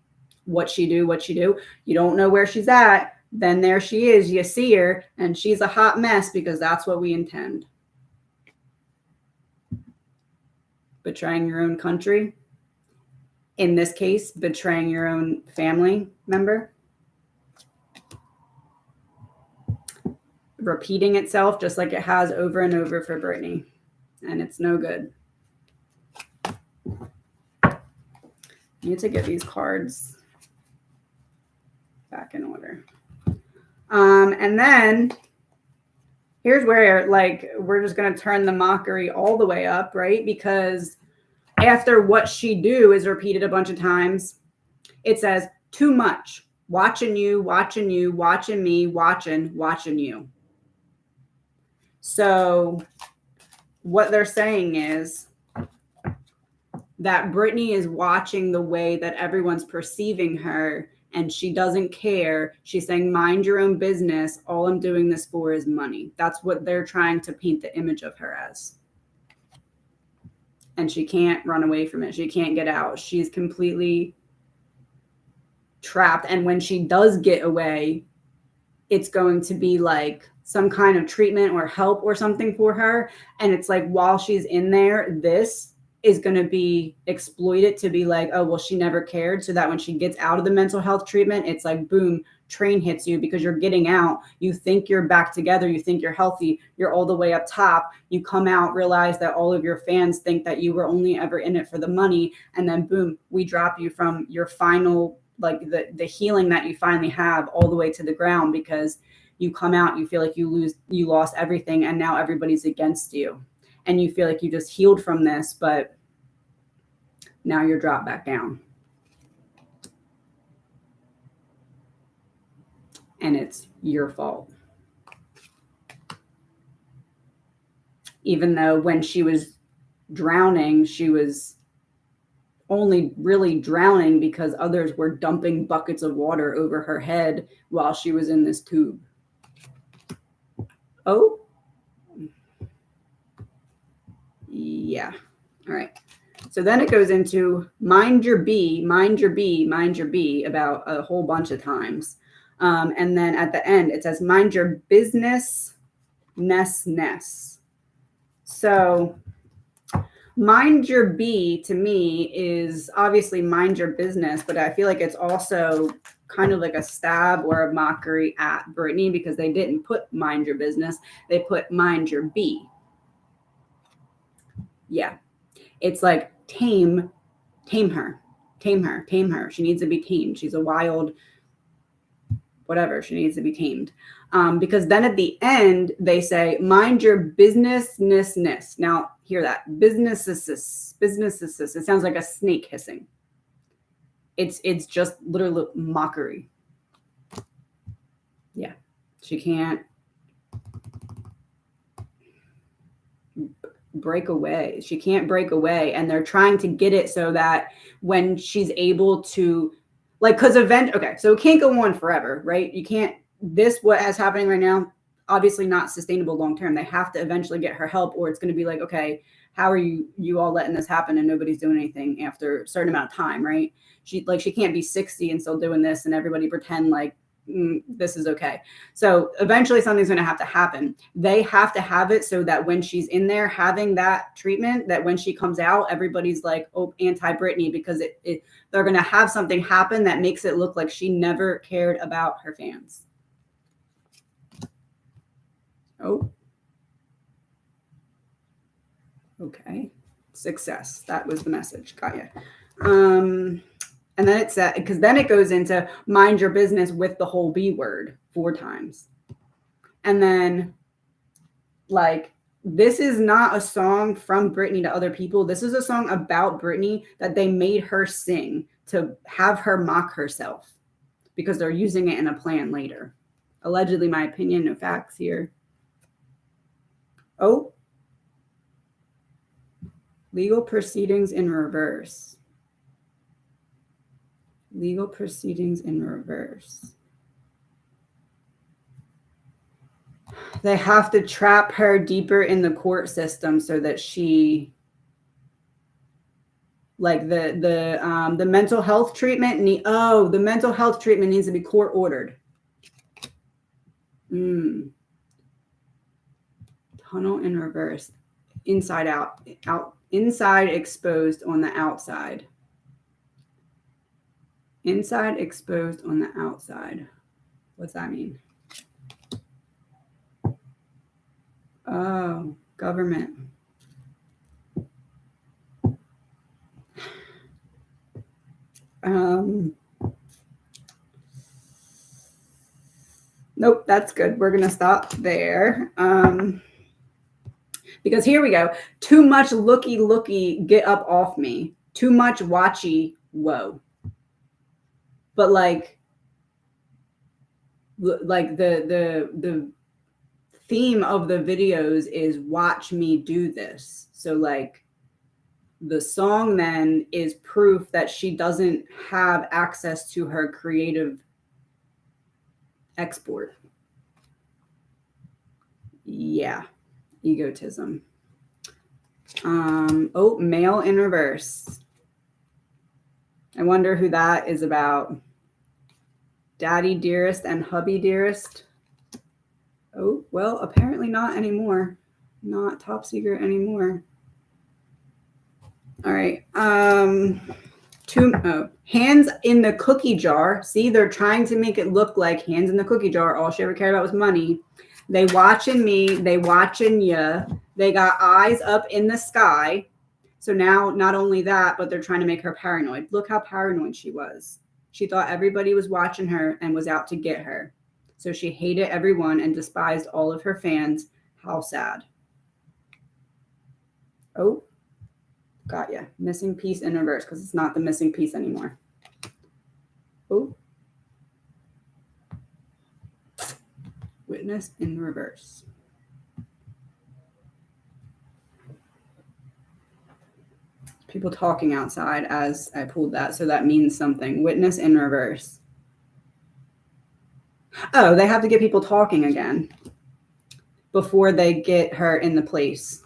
What she do? You don't know where she's at. Then there she is. You see her, and she's a hot mess because that's what we intend. Betraying your own country. In this case, betraying your own family member. Repeating itself just like it has over and over for Britney. And it's no good. Need to get these cards back in order. And then here's where, like, we're just going to turn the mockery all the way up, right? Because after what she do is repeated a bunch of times, it says, too much. Watching you, watching you, watching me, watching you. So what they're saying is that Britney is watching the way that everyone's perceiving her, and she doesn't care. She's saying, mind your own business. All I'm doing this for is money. That's what they're trying to paint the image of her as. And she can't run away from it. She can't get out. She's completely trapped. And when she does get away, it's going to be like some kind of treatment or help or something for her. And it's like, while she's in there, this is going to be exploited to be like, oh, well, she never cared. So that when she gets out of the mental health treatment, it's like, boom, train hits you because you're getting out. You think you're back together. You think you're healthy. You're all the way up top. You come out, realize that all of your fans think that you were only ever in it for the money. And then boom, we drop you from your final, like the healing that you finally have, all the way to the ground, because you come out, you feel like you lost everything. And now everybody's against you. And you feel like you just healed from this, but now you're dropped back down. And it's your fault. Even though when she was drowning, she was only really drowning because others were dumping buckets of water over her head while she was in this tube. Oh. Yeah. All right. So then it goes into mind your B, mind your B, mind your B about a whole bunch of times. And then at the end, it says mind your business, ness. So mind your B to me is obviously mind your business, but I feel like it's also kind of like a stab or a mockery at Britney, because they didn't put mind your business. They put mind your B. Yeah. It's like tame her. She needs to be tamed. She's a wild, whatever. She needs to be tamed. Because then at the end, they say, mind your business. Now, hear that. Business. It sounds like a snake hissing. It's just literally mockery. Yeah. She can't break away. She can't break away. And they're trying to get it so that when she's able to, like, because okay, so it can't go on forever, right? You can't, what is happening right now, obviously not sustainable long term. They have to eventually get her help, or it's going to be like, okay, how are you all letting this happen and nobody's doing anything after a certain amount of time, right? She can't be 60 and still doing this and everybody pretend like this is okay. So eventually something's going to have to happen. They have to have it so that when she's in there having that treatment, that when she comes out, everybody's like, oh, anti-Britney, because they're going to have something happen that makes it look like she never cared about her fans. Oh. Okay. Success. That was the message. Got you. And then it's because then it goes into mind your business with the whole B word 4 times. And then, like, this is not a song from Britney to other people. This is a song about Britney that they made her sing to have her mock herself, because they're using it in a plan later. Allegedly, my opinion, no facts here. Oh. Legal proceedings in reverse. Legal proceedings in reverse. They have to trap her deeper in the court system so that she, like the mental health treatment. The mental health treatment needs to be court ordered. Tunnel in reverse. Inside out, inside exposed on the outside. Inside exposed on the outside. What's that mean? Oh, government. Nope, that's good. We're going to stop there. Because here we go. Too much looky, get up off me. Too much watchy, whoa. But like the theme of the videos is watch me do this. So like the song then is proof that she doesn't have access to her creative export. Yeah, egotism. Oh, male in reverse. I wonder who that is about. Daddy dearest and hubby dearest. Oh, well, apparently not anymore. Not top secret anymore. All right. Hands in the cookie jar. See, they're trying to make it look like hands in the cookie jar. All she ever cared about was money. They watching me. They watching ya. They got eyes up in the sky. So now, not only that, but they're trying to make her paranoid. Look how paranoid she was. She thought everybody was watching her and was out to get her. So she hated everyone and despised all of her fans. How sad. Oh, got ya. Missing piece in reverse because it's not the missing piece anymore. Oh. Witness in reverse. People talking outside as I pulled that, so that means something. Witness in reverse. Oh, they have to get people talking again before they get her in the place.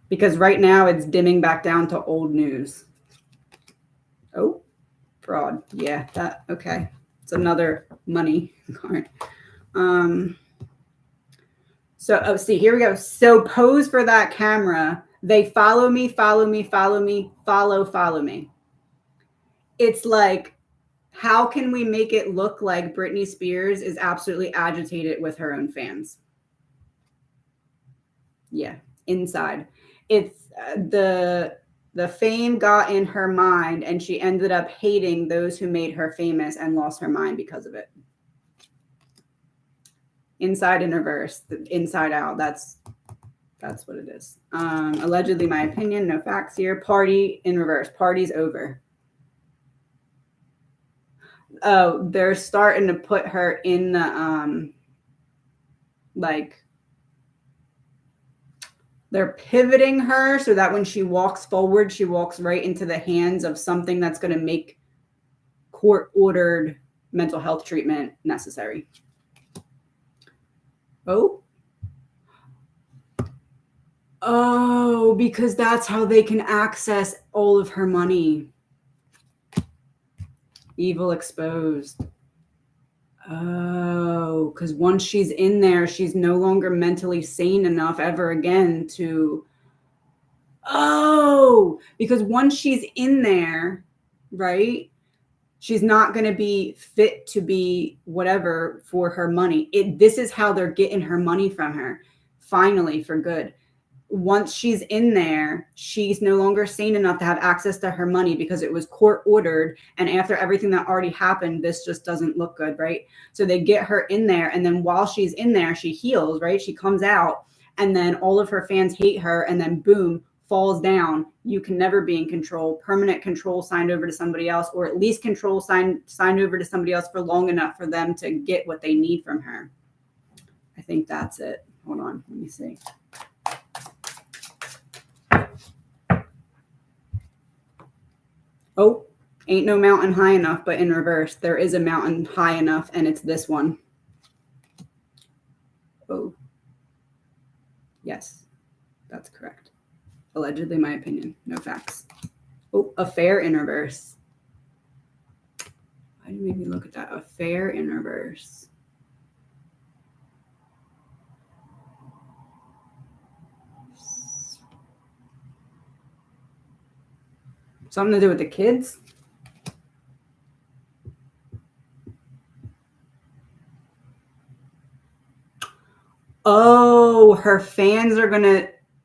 Because right now it's dimming back down to old news. Oh, fraud. Yeah, that, okay. It's another money card. So, see, here we go. So pose for that camera. They follow me, follow me, follow me, follow me. It's like, how can we make it look like Britney Spears is absolutely agitated with her own fans? Yeah, inside. It's the fame got in her mind and she ended up hating those who made her famous and lost her mind because of it. Inside in reverse, inside out. That's what it is. Allegedly, my opinion, no facts here. Party in reverse. Party's over. Oh, they're starting to put her in the like they're pivoting her so that when she walks forward, she walks right into the hands of something that's going to make court-ordered mental health treatment necessary. Oh, because that's how they can access all of her money. Evil exposed. Oh, because once she's in there, she's no longer mentally sane enough ever again to. Oh, because once she's in there, right, she's not going to be fit to be whatever for her money. This is how they're getting her money from her, finally, for good. Once she's in there, she's no longer sane enough to have access to her money because it was court ordered. And after everything that already happened, this just doesn't look good, right? So they get her in there. And then while she's in there, she heals, right? She comes out and then all of her fans hate her. And then boom, falls down. You can never be in control. Permanent control signed over to somebody else, or at least control signed over to somebody else for long enough for them to get what they need from her. I think that's it. Hold on. Let me see. Oh, ain't no mountain high enough, but in reverse, there is a mountain high enough, and it's this one. Oh, yes, that's correct. Allegedly, my opinion, no facts. Oh, affair in reverse. Why did you make me look at that? Affair in reverse. Something to do with the kids? Oh, her fans are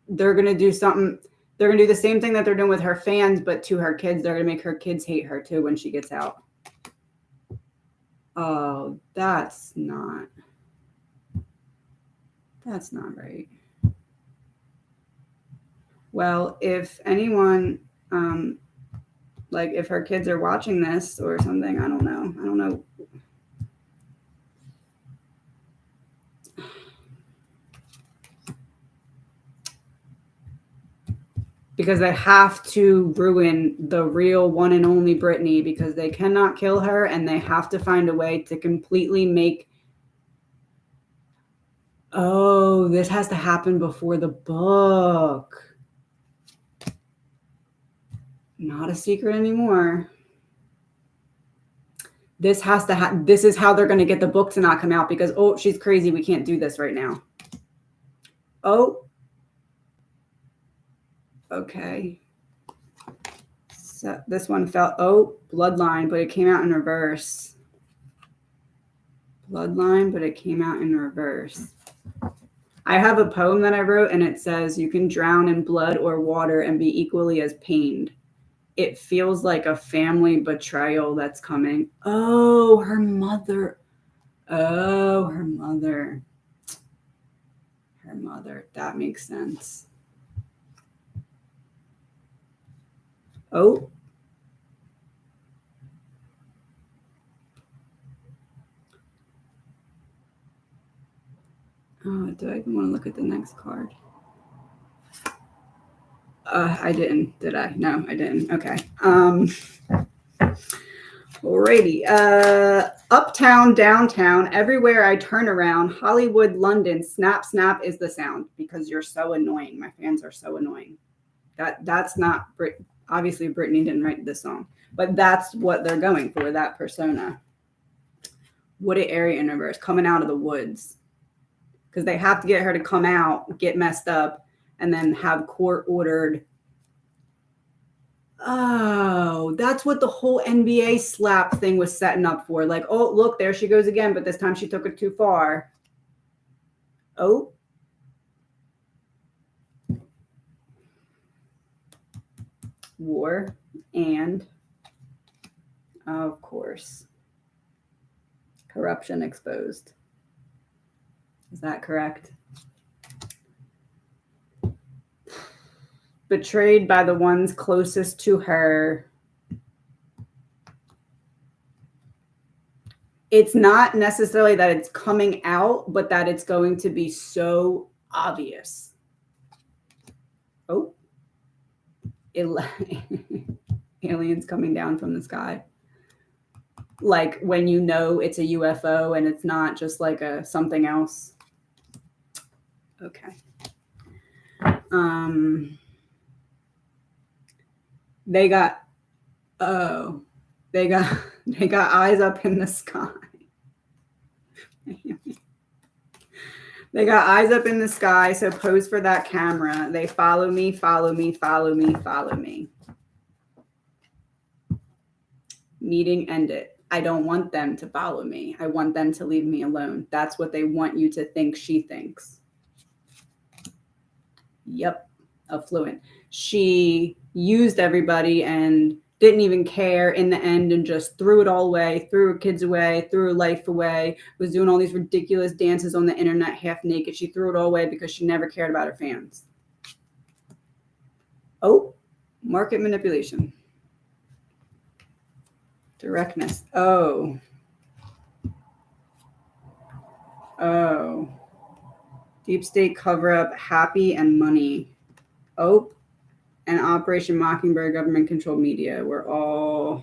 they're gonna do something. They're going to do the same thing that they're doing with her fans, but to her kids. They're going to make her kids hate her too when she gets out. Oh, that's not right. Well, if anyone, like if her kids are watching this or something, I don't know. Because they have to ruin the real one and only Britney, because they cannot kill her, and they have to find a way to completely make. Oh, this has to happen before the book. Not a secret anymore. This has to this is how they're going to get the book to not come out, because, oh, she's crazy. We can't do this right now. Oh. Okay. So this one fell. Oh, bloodline, but it came out in reverse. Bloodline, but it came out in reverse. I have a poem that I wrote, and it says, you can drown in blood or water and be equally as pained. It feels like a family betrayal that's coming. Oh, her mother. Oh, her mother. Her mother. That makes sense. Oh. Oh, do I even want to look at the next card? I didn't, did I? No, I didn't. Okay. Alrighty. Uptown, downtown, everywhere I turn around, Hollywood, London, snap, snap is the sound, because you're so annoying. My fans are so annoying. That's not obviously Britney didn't write this song, but that's what they're going for, that persona. Wooded area in reverse, coming out of the woods, because they have to get her to come out, get messed up, and then have court ordered. Oh, that's what the whole NBA slap thing was setting up for. Like, oh, look, there she goes again, but this time she took it too far. Oh. War and, of course, corruption exposed. Is that correct? Betrayed by the ones closest to her. It's not necessarily that it's coming out, but that it's going to be so obvious. Oh. Aliens coming down from the sky. Like when you know it's a UFO and it's not just like a something else. Okay. They got eyes up in the sky. They got eyes up in the sky, so pose for that camera. They follow me, follow me, follow me, follow me. Meeting ended. I don't want them to follow me. I want them to leave me alone. That's what they want you to think she thinks. Yep, affluent. She used everybody and didn't even care in the end and just threw it all away, threw her kids away, threw her life away, was doing all these ridiculous dances on the internet half naked. She threw it all away because she never cared about her fans. Oh, market manipulation. Directness. Oh. Deep state cover up, happy and money. Oh. And Operation Mockingbird, government controlled media. We're all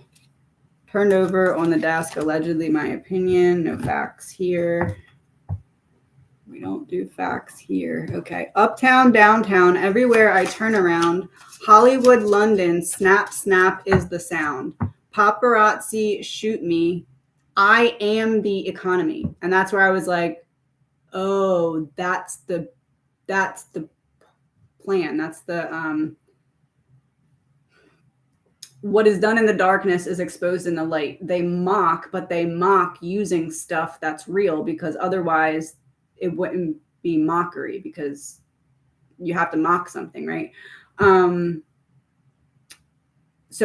turned over on the desk. Allegedly, my opinion. No facts here. We don't do facts here. Okay. Uptown, downtown, everywhere I turn around. Hollywood, London, snap, snap is the sound. Paparazzi shoot me. I am the economy. And that's where I was like, oh, that's the plan. That's the what is done in the darkness is exposed in the light. They mock, but they mock using stuff that's real, because otherwise it wouldn't be mockery, because you have to mock something, right? So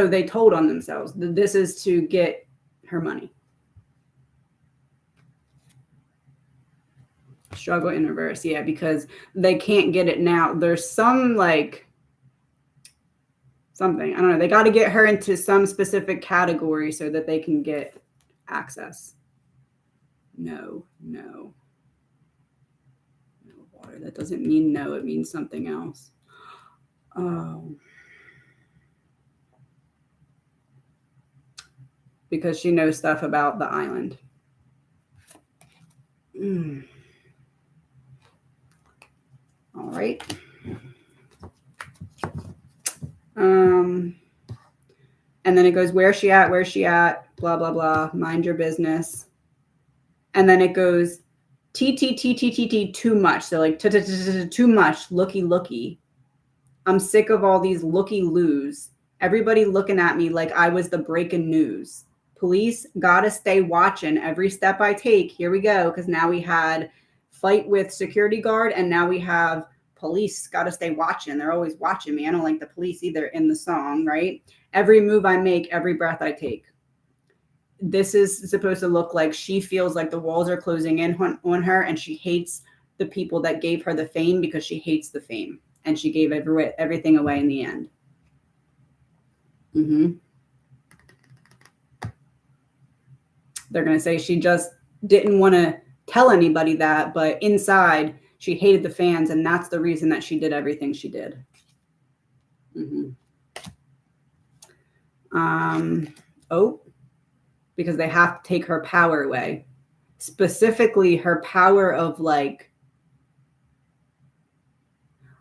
they told on themselves that this is to get her money. Struggle in reverse. Yeah, because they can't get it now. There's some something. I don't know. They got to get her into some specific category so that they can get access. No. Water. That doesn't mean no. It means something else. Oh. Because she knows stuff about the island. All right. And then it goes, where's she at? Where's she at? Blah, blah, blah. Mind your business. And then it goes, too much. So like, too much. Looky. I'm sick of all these looky-loos. Everybody looking at me like I was the breaking news. Police gotta stay watching every step I take. Here we go. Because now we had fight with security guard and now we have police gotta stay watching. They're always watching me. I don't like the police either in the song, right? Every move I make, every breath I take. This is supposed to look like she feels like the walls are closing in on her and she hates the people that gave her the fame because she hates the fame. And she gave everything away in the end. They're going to say she just didn't want to tell anybody that, but inside she hated the fans, and that's the reason that she did everything she did. Because they have to take her power away. Specifically, her power of like,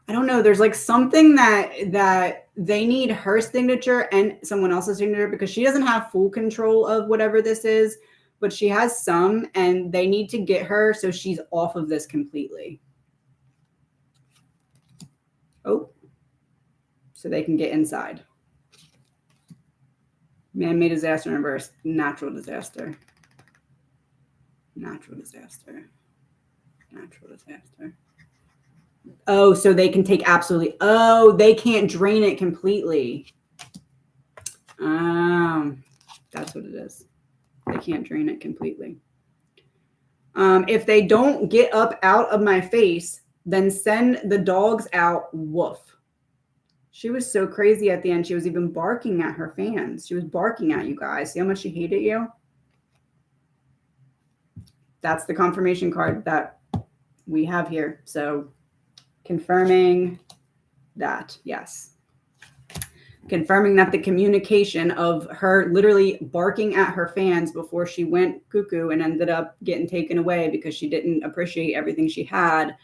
I don't know. There's like something that they need her signature and someone else's signature because she doesn't have full control of whatever this is, but she has some, and they need to get her so she's off of this completely. So they can get inside. Man-made disaster in reverse. Natural disaster. Oh, so they can take absolutely. Oh, they can't drain it completely. That's what it is. They can't drain it completely. If they don't get up out of my face, then send the dogs out. Woof. She was so crazy at the end. She was even barking at her fans. She was barking at you guys. See how much she hated you? That's the confirmation card that we have here. So confirming that, yes. Confirming that the communication of her literally barking at her fans before she went cuckoo and ended up getting taken away because she didn't appreciate everything she had.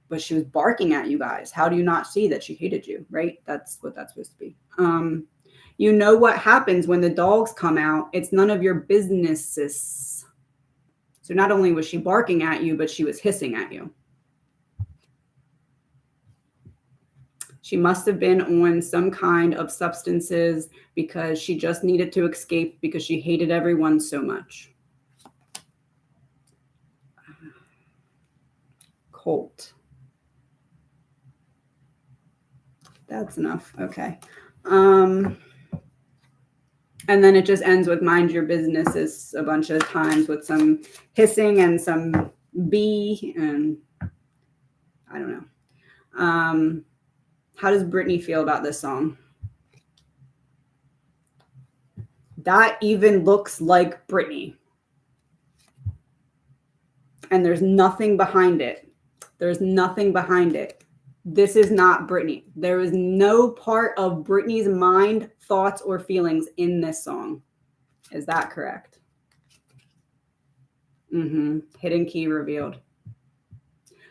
But she was barking at you guys. How do you not see that she hated you, right? That's what that's supposed to be. You know what happens when the dogs come out. It's none of your businesses. So not only was she barking at you, but she was hissing at you. She must have been on some kind of substances because she just needed to escape because she hated everyone so much. Colt. That's enough. Okay. And then it just ends with mind your businesses a bunch of times with some hissing and some bee and I don't know. How does Britney feel about this song? That even looks like Britney. And there's nothing behind it. There's nothing behind it. This is not Britney. There is no part of Britney's mind, thoughts, or feelings in this song. Is that correct? Hidden key revealed.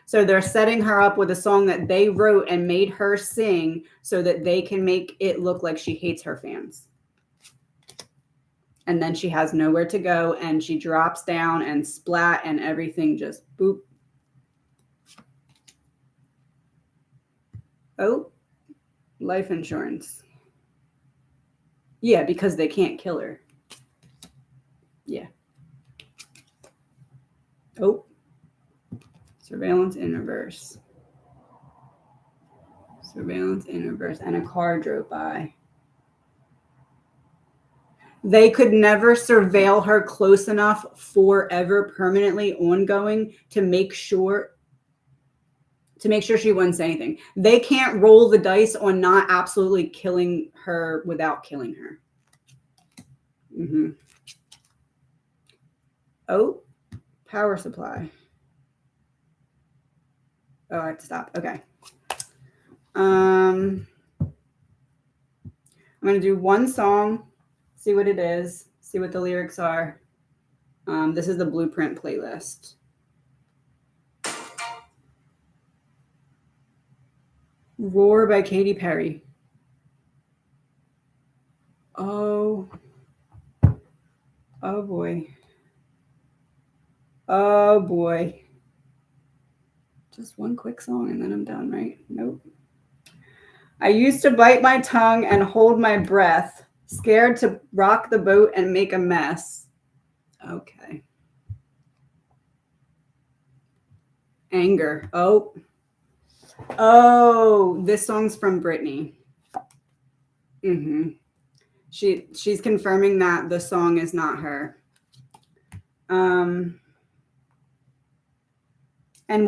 So they're setting her up with a song that they wrote and made her sing so that they can make it look like she hates her fans. And then she has nowhere to go and she drops down and splat and everything just boop. Oh, life insurance. Yeah, because they can't kill her. Yeah. Oh, surveillance in reverse. Surveillance in reverse, and a car drove by. They could never surveil her close enough forever, permanently ongoing to make sure she wouldn't say anything. They can't roll the dice on not absolutely killing her without killing her. Mm-hmm. Oh, power supply. Oh, I have to stop. Okay. I'm going to do one song, see what it is, see what the lyrics are. This is the Blueprint playlist. Roar by Katy Perry. Oh boy. Oh boy. Just one quick song and then I'm done, right? Nope. I used to bite my tongue and hold my breath, scared to rock the boat and make a mess. Okay. Anger. Oh, this song's from Britney. Mm-hmm. She's confirming that the song is not her. And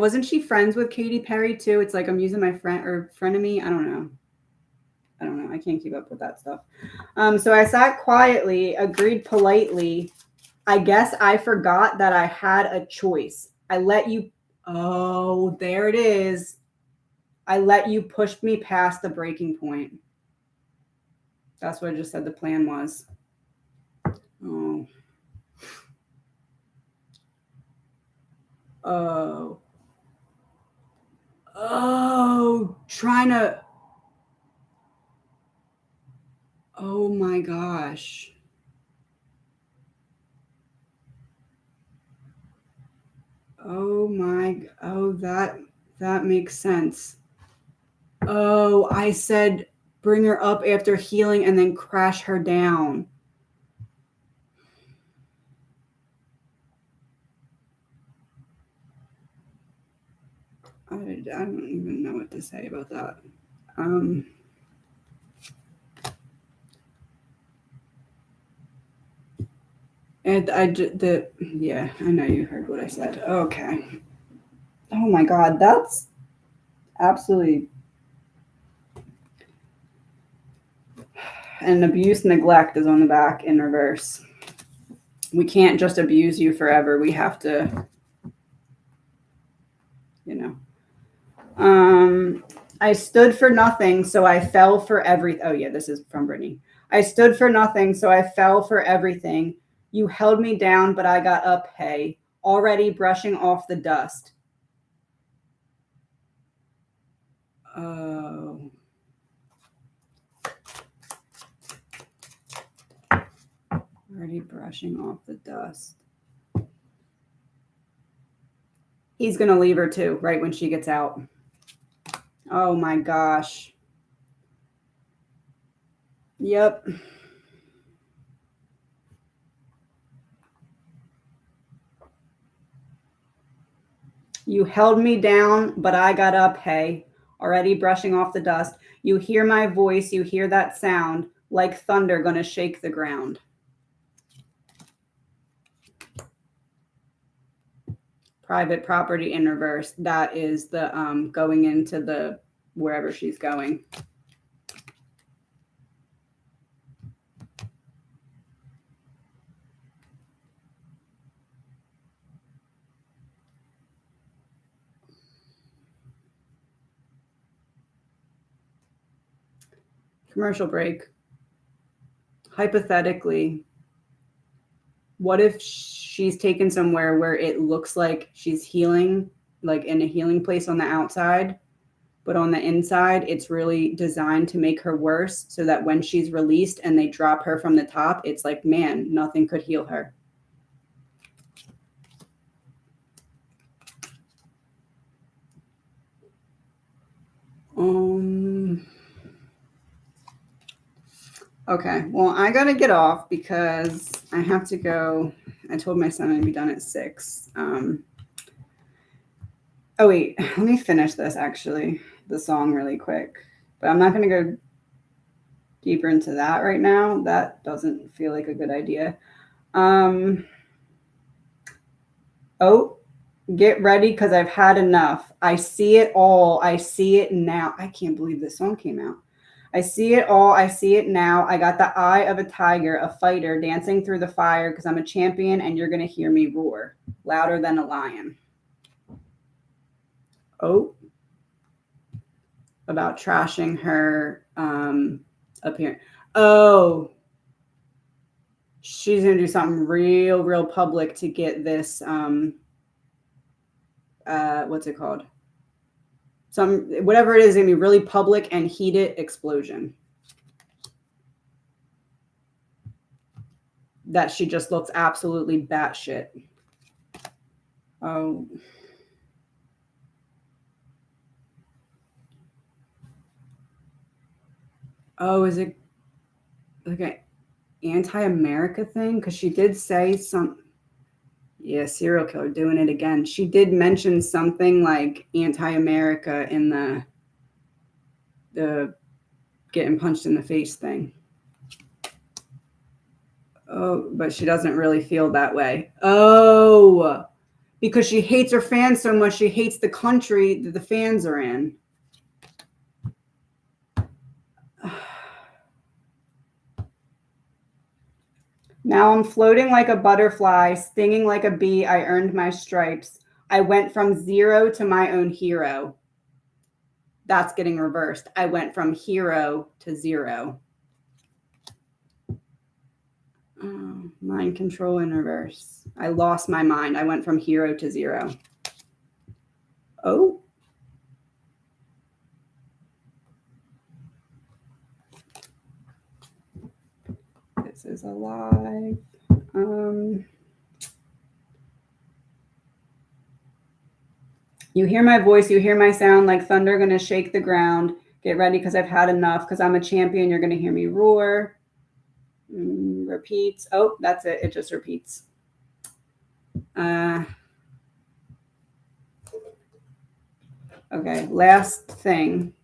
wasn't she friends with Katy Perry too? It's like I'm using my friend or frenemy. I don't know. I can't keep up with that stuff. So I sat quietly, agreed politely. I guess I forgot that I had a choice. I let you. Oh, there it is. I let you push me past the breaking point. That's what I just said the plan was. Oh. Trying to. Oh my gosh. That makes sense. Oh, I said bring her up after healing and then crash her down. I don't even know what to say about that. And I know you heard what I said. Okay. Oh my God, that's absolutely. And abuse neglect is on the back in reverse. We can't just abuse you forever. We have to, I stood for nothing, so I fell for everything. Oh yeah, this is from Britney. I stood for nothing, so I fell for everything. You held me down, but I got up, hey, already brushing off the dust. Oh. Already brushing off the dust. He's going to leave her too, right when she gets out. Oh my gosh. Yep. You held me down, but I got up, hey, already brushing off the dust. You hear my voice, you hear that sound, like thunder gonna shake the ground. Private property in reverse. That is the going into the wherever she's going. Commercial break. Hypothetically, what if she's taken somewhere where it looks like she's healing, like in a healing place on the outside, but on the inside, it's really designed to make her worse so that when she's released and they drop her from the top, it's like, man, nothing could heal her. Okay, well, I got to get off because I have to go. I told my son I'd be done at 6. Oh, wait, let me finish this, actually, the song really quick. But I'm not going to go deeper into that right now. That doesn't feel like a good idea. Oh, get ready because I've had enough. I see it all. I see it now. I can't believe this song came out. I see it all. I see it now. I got the eye of a tiger, a fighter, dancing through the fire because I'm a champion and you're going to hear me roar louder than a lion. Oh, about trashing her appearance. Oh, she's going to do something real public to get this, what's it called? Whatever it is, going to be really public and heated explosion. That she just looks absolutely batshit. Oh. Oh, is it like an anti-America thing? Because she did say some. Yeah, serial killer doing it again. She did mention something like anti-America in the getting punched in the face thing. Oh, but she doesn't really feel that way. Oh, because she hates her fans so much, she hates the country that the fans are in. Now I'm floating like a butterfly, stinging like a bee. I earned my stripes. I went from zero to my own hero. That's getting reversed. I went from hero to zero. Oh, mind control in reverse. I lost my mind. I went from hero to zero. Oh. This is a lie. You hear my voice, you hear my sound like thunder gonna shake the ground. Get ready because I've had enough because I'm a champion. You're gonna hear me roar. Repeats. Oh, that's it. It just repeats. Okay, last thing.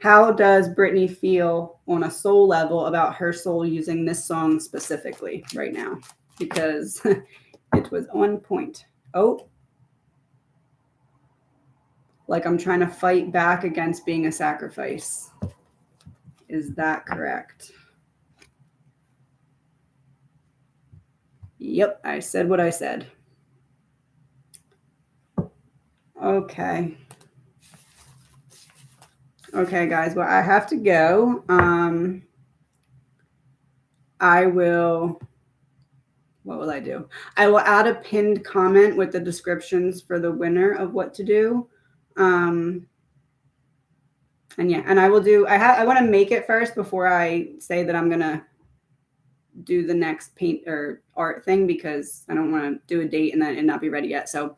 How does Britney feel on a soul level about her soul using this song specifically right now? Because it was on point. Oh, like I'm trying to fight back against being a sacrifice. Is that correct? Yep, I said what I said. Okay. Okay, guys. Well, I have to go. I will. What will I do? I will add a pinned comment with the descriptions for the winner of what to do. And yeah, and I will do. I want to make it first before I say that I'm gonna do the next paint or art thing because I don't want to do a date and then it not be ready yet. So,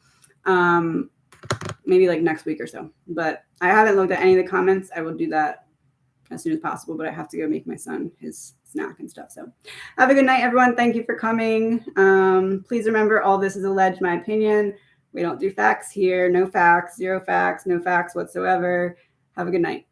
maybe like next week or so. But I haven't looked at any of the comments. I will do that as soon as possible, but I have to go make my son his snack and stuff. So have a good night, everyone. Thank you for coming. Please remember all this is alleged, my opinion. We don't do facts here. No facts, zero facts, no facts whatsoever. Have a good night.